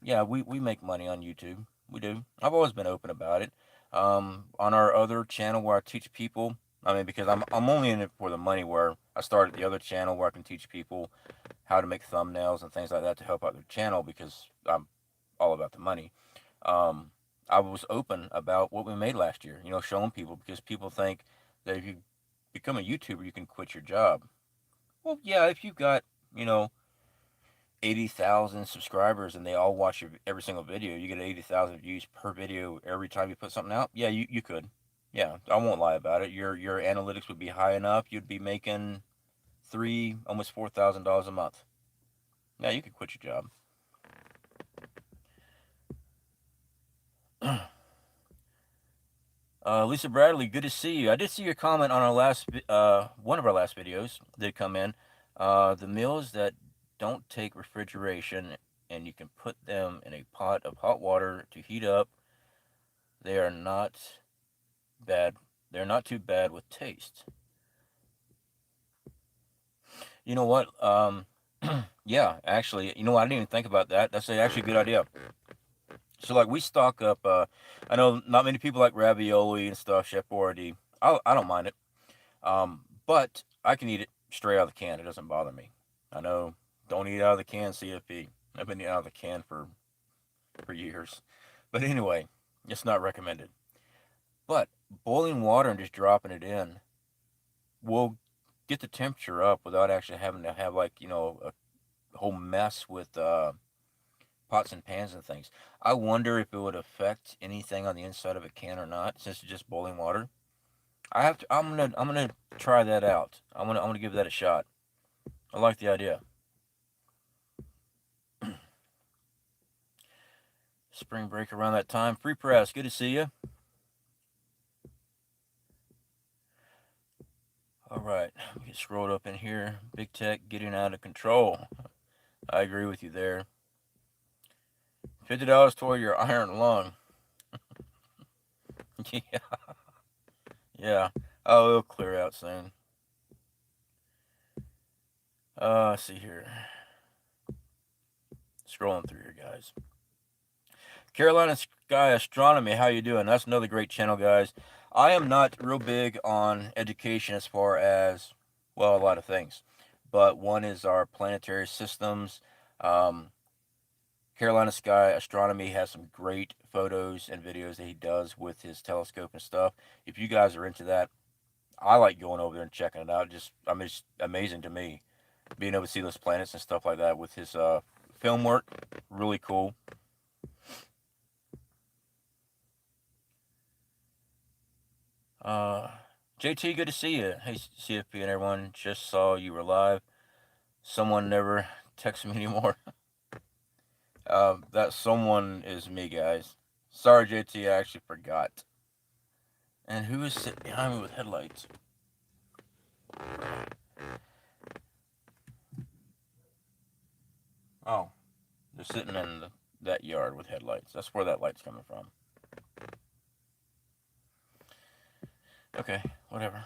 Yeah, we make money on YouTube. We do. I've always been open about it. On our other channel where I teach people, I mean, because I'm only in it for the money. Where I started the other channel where I can teach people how to make thumbnails and things like that to help out their channel because I'm all about the money. Um, I was open about what we made last year. Showing people because people think that if you become a YouTuber, you can quit your job. Well, yeah, if you've got you know 80,000 subscribers and they all watch every single video, you get 80,000 views per video every time you put something out. Yeah, you could. Yeah, I won't lie about it. Your analytics would be high enough. You'd be making almost $4,000 a month. Yeah, you could quit your job. Lisa Bradley, good to see you. I did see your comment on our one of our last videos did come in. The meals that don't take refrigeration and you can put them in a pot of hot water to heat up, they are not bad. They're not too bad with taste. You know what? Yeah, actually, you know what? I didn't even think about that. That's actually a good idea. So like we stock up. I know not many people like ravioli and stuff, Chef Boyardee. I don't mind it. But I can eat it straight out of the can. It doesn't bother me. I know. Don't eat out of the can, C.F.P. I've been eating out of the can for years. But anyway, it's not recommended. But boiling water and just dropping it in will get the temperature up without actually having to have like a whole mess with pots and pans and things. I wonder if it would affect anything on the inside of a can or not, since it's just boiling water. I have to. I'm gonna try that out. I'm gonna give that a shot. I like the idea. Spring break around that time. Free press. Good to see you. All right, we get scrolled up in here. Big tech getting out of control. I agree with you there. $50 toward your iron lung. Yeah, yeah. Oh, it'll clear out soon. Let's see here. Scrolling through here, guys. Carolina Sky Astronomy, how you doing? That's another great channel, guys. I am not real big on education as far as, well, a lot of things. But one is our planetary systems. Um, Carolina Sky Astronomy has some great photos and videos that he does with his telescope and stuff. If you guys are into that, I like going over there and checking it out. It's amazing to me being able to see those planets and stuff like that with his film work. Really cool. Uh, JT, good to see you. Hey, CFP and everyone. Just saw you were live. Someone never texts me anymore. That someone is me, guys. Sorry, JT, I actually forgot. And who is sitting behind me with headlights? Oh, they're sitting in that yard with headlights. That's where that light's coming from. Okay, whatever.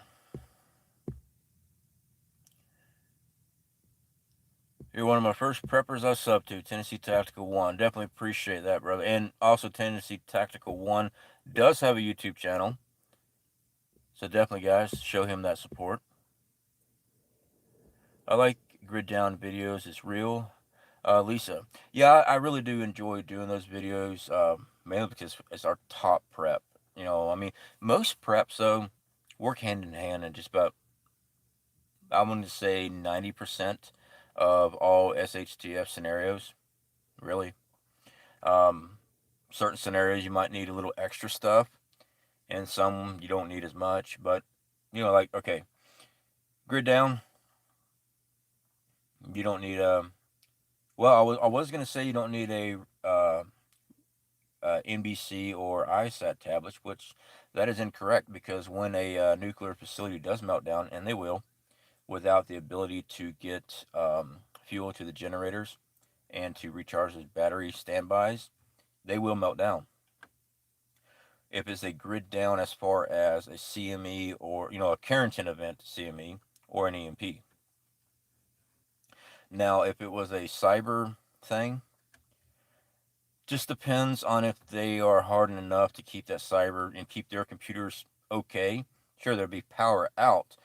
You're one of my first preppers I sub to, Tennessee Tactical 1. Definitely appreciate that, brother. And also, Tennessee Tactical 1 does have a YouTube channel. So definitely, guys, show him that support. I like grid down videos. It's real. Lisa, yeah, I really do enjoy doing those videos, mainly because it's our top prep. I mean, most preps, though, work hand in hand in just about, I want to say 90% of all SHTF scenarios, really. Um, Certain scenarios you might need a little extra stuff, and some you don't need as much. But like okay, grid down, you don't need a. Well, I was gonna say you don't need a NBC or ISAT tablets, which that is incorrect because when a nuclear facility does melt down, and they will, without the ability to get fuel to the generators and to recharge those battery standbys, they will melt down. If it's a grid down as far as a CME or a Carrington event CME or an EMP. Now, if it was a cyber thing, just depends on if they are hardened enough to keep that cyber and keep their computers okay. Sure, there'll be power out,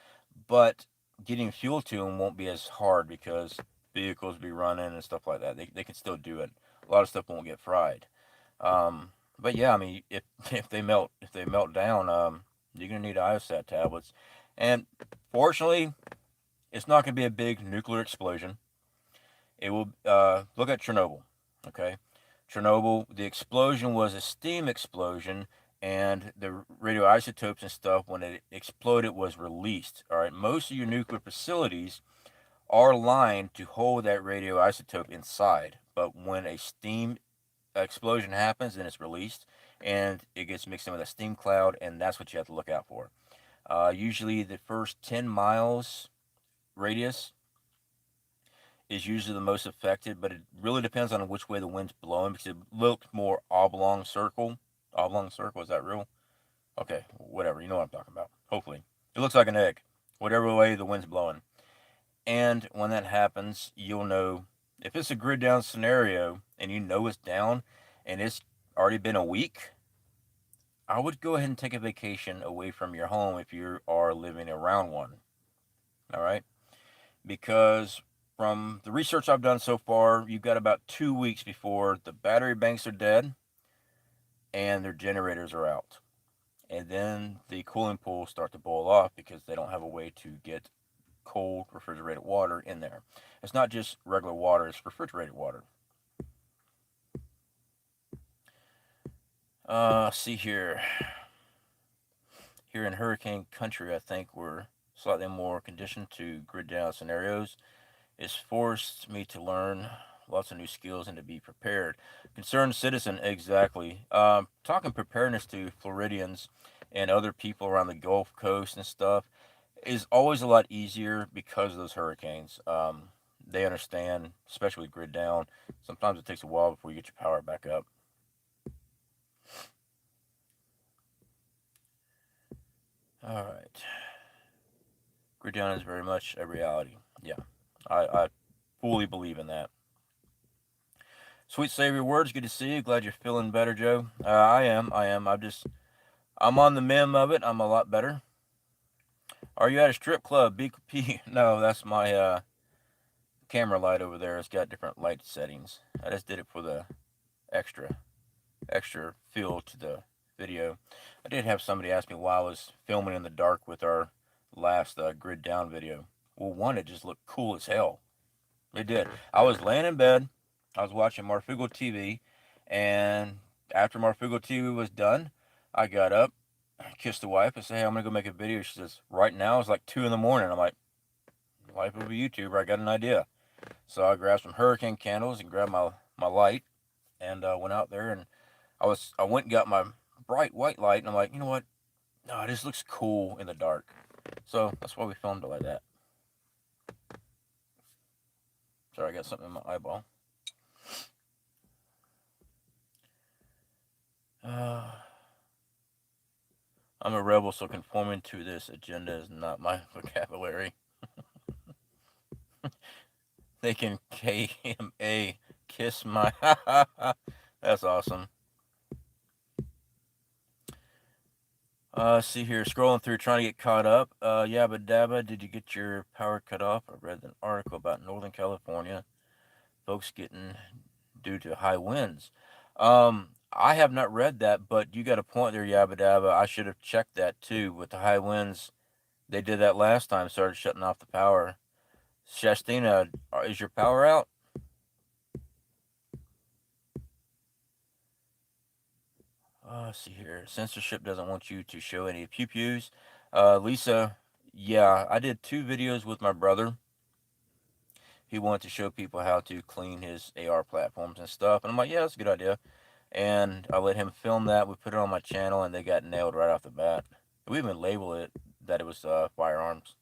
but getting fuel to them won't be as hard because vehicles will be running and stuff like that. They can still do it. A lot of stuff won't get fried. But yeah, I mean, if they melt down, you're gonna need IOSAT tablets, and fortunately, it's not gonna be a big nuclear explosion. It will look at Chernobyl. Okay, Chernobyl. The explosion was a steam explosion, and the radioisotopes and stuff when it exploded was released. All right, most of your nuclear facilities are lined to hold that radioisotope inside, but when a steam explosion happens and it's released, and it gets mixed in with a steam cloud, and that's what you have to look out for. Usually, the first 10 miles radius is usually the most affected, but it really depends on which way the wind's blowing because it looks more oblong circle. Oblong circle, is that real? Okay, whatever. You know what I'm talking about. Hopefully. It looks like an egg, whatever way the wind's blowing. And when that happens, you'll know if it's a grid down scenario and you know it's down and it's already been a week. I would go ahead and take a vacation away from your home if you are living around one. All right? Because from the research I've done so far, you've got about 2 weeks before the battery banks are dead and their generators are out. And then the cooling pools start to boil off because they don't have a way to get cold refrigerated water in there. It's not just regular water, it's refrigerated water. See here. Here in hurricane country, I think we're slightly more conditioned to grid down scenarios. It's forced me to learn lots of new skills and to be prepared. Concerned citizen, exactly. Talking preparedness to Floridians and other people around the Gulf Coast and stuff is always a lot easier because of those hurricanes. They understand, especially with grid down. Sometimes it takes a while before you get your power back up. All right. Grid down is very much a reality. Yeah, I fully believe in that. Sweet savory words. Good to see you. Glad you're feeling better, Joe. I am. I am. I'm on the mem of it. I'm a lot better. Are you at a strip club? BP? No, that's my camera light over there. It's got different light settings. I just did it for the extra feel to the video. I did have somebody ask me why I was filming in the dark with our last grid down video. Well, one, it just looked cool as hell. It did. I was laying in bed. I was watching Marfugo TV, and after Marfugo TV was done, I got up, kissed the wife, and said, "Hey, I'm gonna go make a video." She says, "Right now it's like 2 in the morning." I'm like, "Wife of a YouTuber, I got an idea." So I grabbed some hurricane candles and grabbed my light, and went out there, and I went and got my bright white light, and I'm like, you know what? No, this looks cool in the dark. So that's why we filmed it like that. Sorry, I got something in my eyeball. I'm a rebel, so conforming to this agenda is not my vocabulary. They can KMA kiss my. That's awesome. See here, scrolling through, trying to get caught up. Yabba dabba, did you get your power cut off? I read an article about Northern California, folks getting due to high winds. I have not read that, but you got a point there, Yabba dabba. I should have checked that too. With the high winds, they did that last time, started shutting off the power. Shastina, is your power out? Let's see here. Censorship doesn't want you to show any pew pews. Lisa, yeah, I did 2 videos with my brother. He wanted to show people how to clean his AR platforms and stuff. And I'm like, yeah, that's a good idea. And I let him film that. We put it on my channel, and they got nailed right off the bat. We even labeled it that it was firearms.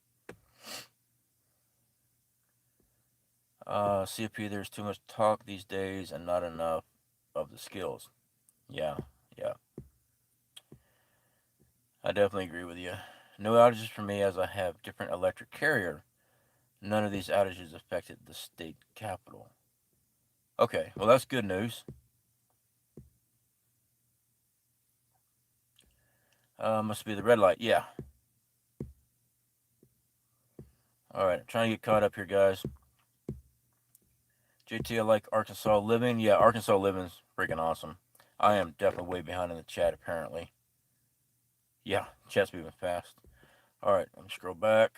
C.F.P, there's too much talk these days and not enough of the skills. Yeah, yeah. I definitely agree with you. No outages for me as I have different electric carrier. None of these outages affected the state capital. Okay, well, that's good news. Must be the red light. Yeah. All right, I'm trying to get caught up here, guys. JT, I like Arkansas Living. Yeah, Arkansas Living's freaking awesome. I am definitely way behind in the chat, apparently. Yeah, chat's moving fast. All right, let me scroll back.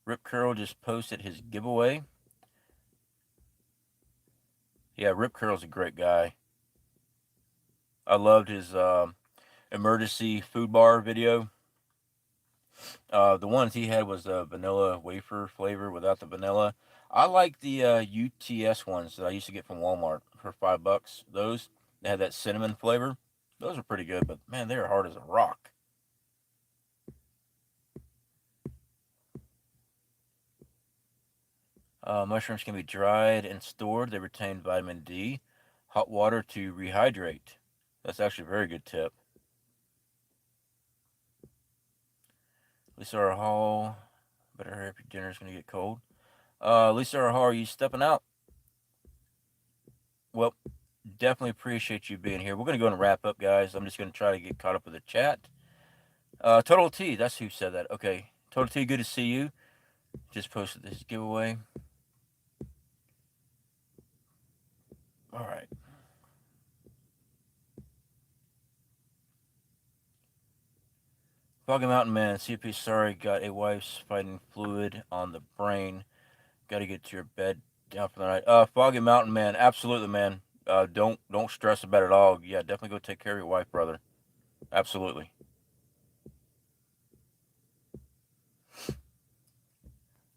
Rip Curl just posted his giveaway. Yeah, Rip Curl's a great guy. I loved his emergency food bar video. The ones he had was the vanilla wafer flavor without the vanilla. I like the UTS ones that I used to get from Walmart for $5. Those, they had that cinnamon flavor. Those are pretty good, but man, they're hard as a rock. Mushrooms can be dried and stored. They retain vitamin D. Hot water to rehydrate. That's actually a very good tip. Lisa Hall, better hurry up, your dinner's gonna get cold. Lisa Hall, are you stepping out? Well, definitely appreciate you being here. We're gonna go and wrap up, guys. I'm just gonna try to get caught up with the chat. Total T, that's who said that. Okay, Total T, good to see you. Just posted this giveaway. All right. Foggy Mountain Man, C.P. Sorry, got a wife's fighting fluid on the brain. Got to get to your bed down for the night. Foggy Mountain Man, absolutely, man. Don't stress about it all. Yeah, definitely go take care of your wife, brother. Absolutely.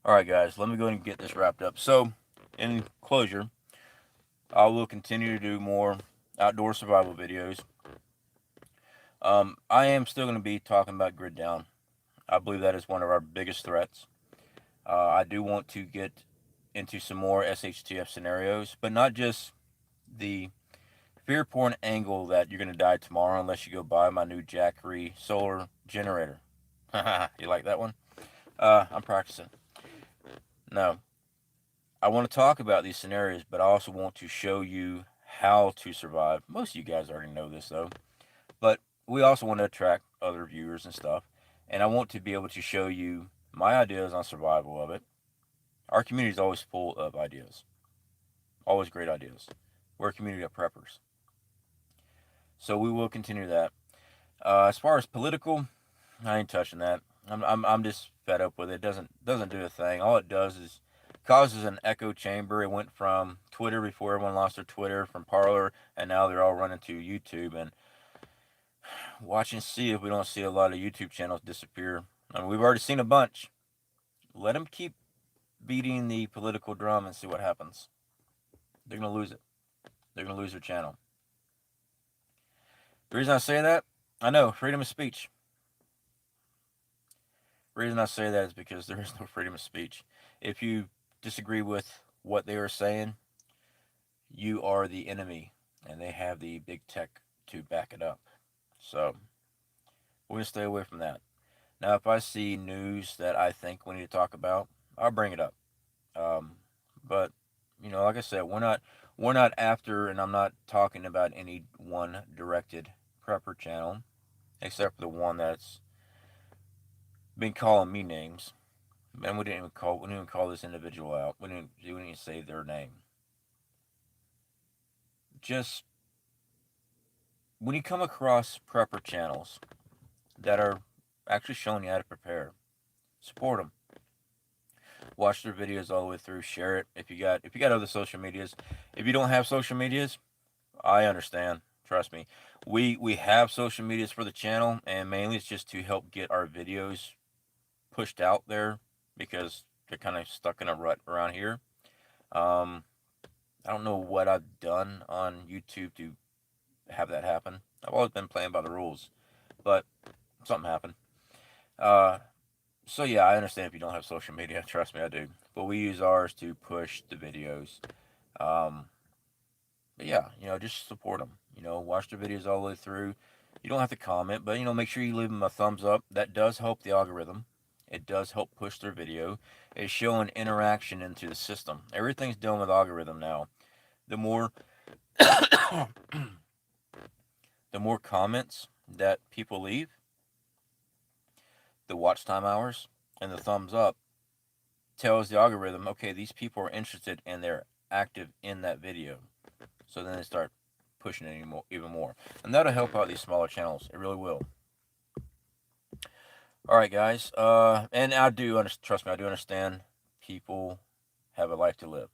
All right, guys, let me go ahead and get this wrapped up. So, in closure, I will continue to do more outdoor survival videos. I am still going to be talking about grid down. I believe that is one of our biggest threats. I do want to get into some more SHTF scenarios, but not just the fear porn angle that you're going to die tomorrow unless you go buy my new Jackery solar generator. You like that one? I'm practicing. No, I want to talk about these scenarios, but I also want to show you how to survive. Most of you guys already know this, though. But we also want to attract other viewers and stuff. And I want to be able to show you my ideas on survival of it. Our community is always full of ideas, always great ideas. We're a community of preppers. So we will continue that. As far as political, I ain't touching that. I'm just fed up with it. It doesn't do a thing. All it does is causes an echo chamber. It went from Twitter before everyone lost their Twitter, from Parler, and now they're all running to YouTube. And watch and see if we don't see a lot of YouTube channels disappear. I mean, we've already seen a bunch. Let them keep beating the political drum and see what happens. They're gonna lose it. They're gonna lose their channel. The reason I say that, I know, freedom of speech. The reason I say that is because there is no freedom of speech. If you disagree with what they are saying, you are the enemy, and they have the big tech to back it up. So we're gonna stay away from that. Now, if I see news that I think we need to talk about, I'll bring it up. Um, but like I said, we're not after, and I'm not talking about any one directed prepper channel, except for the one that's been calling me names. And we didn't even call this individual out. We didn't even say their name. Just when you come across prepper channels that are actually showing you how to prepare, support them. Watch their videos all the way through. Share it if you got other social medias. If you don't have social medias, I understand. Trust me. We have social medias for the channel, and mainly it's just to help get our videos pushed out there because they're kind of stuck in a rut around here. Um, I don't know what I've done on YouTube to have that happen. I've always been playing by the rules, but something happened. Uh, so yeah, I understand if you don't have social media. Trust me, I do. But we use ours to push the videos. Um, but yeah, just support them. Watch their videos all the way through. You don't have to comment, but make sure you leave them a thumbs up. That does help the algorithm. It does help push their video. It's showing interaction into the system. Everything's done with algorithm now. The more the more comments that people leave, the watch time hours, and the thumbs up tells the algorithm, okay, these people are interested and they're active in that video. So then they start pushing it even more. And that'll help out these smaller channels. It really will. All right, guys. And trust me, I do understand people have a life to live.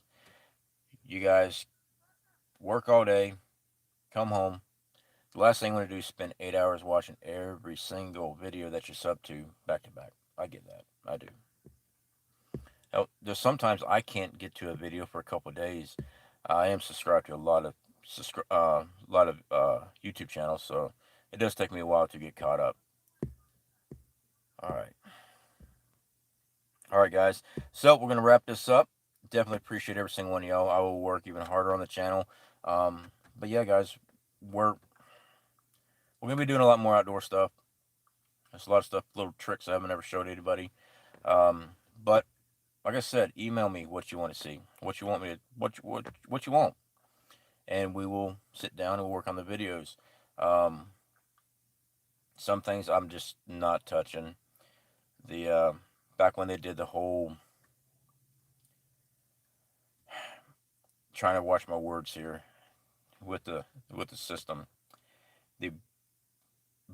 You guys work all day, come home. The last thing you want to do is spend 8 hours watching every single video that you sub to back to back. I get that. I do. Now, there's sometimes I can't get to a video for a couple of days. I am subscribed to a lot of YouTube channels, so it does take me a while to get caught up. All right. All right, guys. So we're gonna wrap this up. Definitely appreciate every single one of y'all. I will work even harder on the channel. But yeah, guys, we're gonna be doing a lot more outdoor stuff. There's a lot of stuff, little tricks I haven't ever showed anybody. But like I said, email me what you want to see, what you want me to, what you want, and we will sit down and work on the videos. Um, some things I'm just not touching. The back when they did the whole trying to watch my words here with the system, the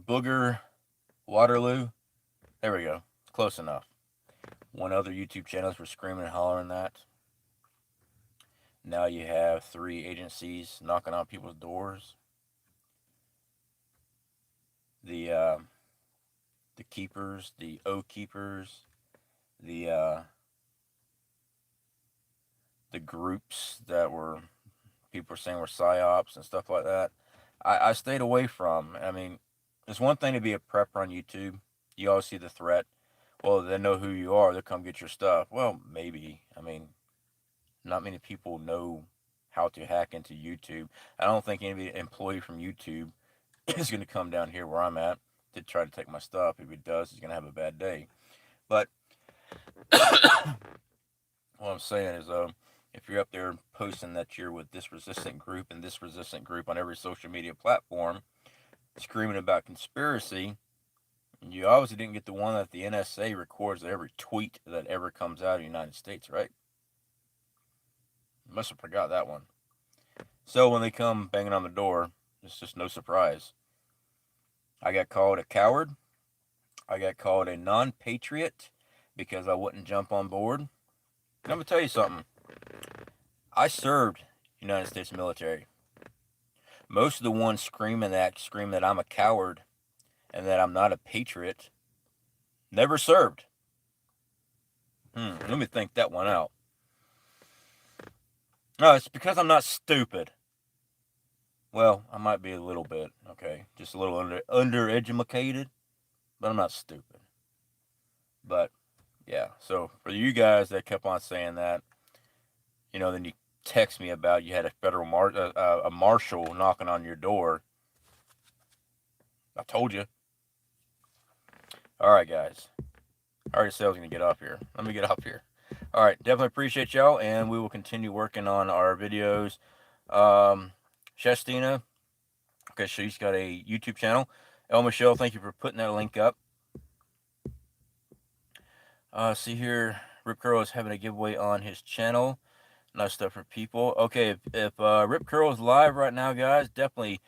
booger Waterloo. There we go, close enough. One other YouTube channels were screaming and hollering that. Now you have 3 agencies knocking on people's doors. The the keepers, the O keepers, the the groups that were people were saying were psyops and stuff like that. I stayed away from. I mean, it's one thing to be a prepper on YouTube. You always see the threat. Well, they know who you are. They'll come get your stuff. Well, maybe. I mean, not many people know how to hack into YouTube. I don't think any employee from YouTube is going to come down here where I'm at to try to take my stuff. If he does, he's going to have a bad day. But what I'm saying is, if you're up there posting that you're with this resistant group and this resistant group on every social media platform, screaming about conspiracy, you obviously didn't get the one that the NSA records every tweet that ever comes out of the United States, right? Must have forgot that one. So when they come banging on the door, it's just no surprise. I got called a coward. I got called a non-patriot because I wouldn't jump on board. And I'm going to tell you something. I served United States military. Most of the ones scream that I'm a coward and that I'm not a patriot, never served. Let me think that one out. No, it's because I'm not stupid. Well, I might be a little bit, okay, just a little undereducated, but I'm not stupid. But yeah, so for you guys that kept on saying that, then you text me about you had a federal a marshal knocking on your door. I told you. All right, guys. I already said I was going to get off here. Let me get off here. All right, definitely appreciate y'all, and we will continue working on our videos. Shastina, okay, she's got a YouTube channel. El Michelle, thank you for putting that link up. See here, Rip Curl is having a giveaway on his channel. Nice stuff for people. Okay, if Rip Curl is live right now, guys, definitely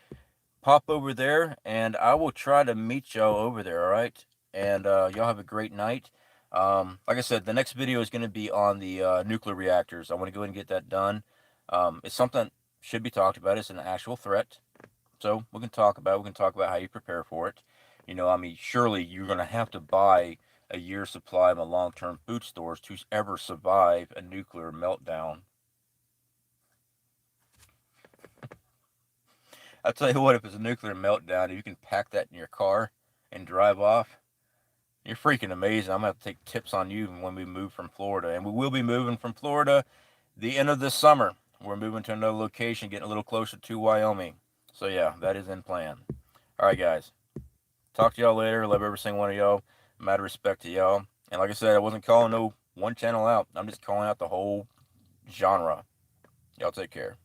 pop over there, and I will try to meet y'all over there, all right? And y'all have a great night. Like I said, the next video is going to be on the nuclear reactors. I want to go ahead and get that done. It's something that should be talked about. It's an actual threat. So we can talk about it. We can talk about how you prepare for it. I mean, surely you're going to have to buy a year's supply of long-term food stores to ever survive a nuclear meltdown. I'll tell you what, if it's a nuclear meltdown, if you can pack that in your car and drive off, you're freaking amazing. I'm going to have to take tips on you when we move from Florida. And we will be moving from Florida the end of this summer. We're moving to another location, getting a little closer to Wyoming. So yeah, that is in plan. All right, guys. Talk to y'all later. Love every single one of y'all. Mad respect to y'all. And like I said, I wasn't calling no one channel out. I'm just calling out the whole genre. Y'all take care.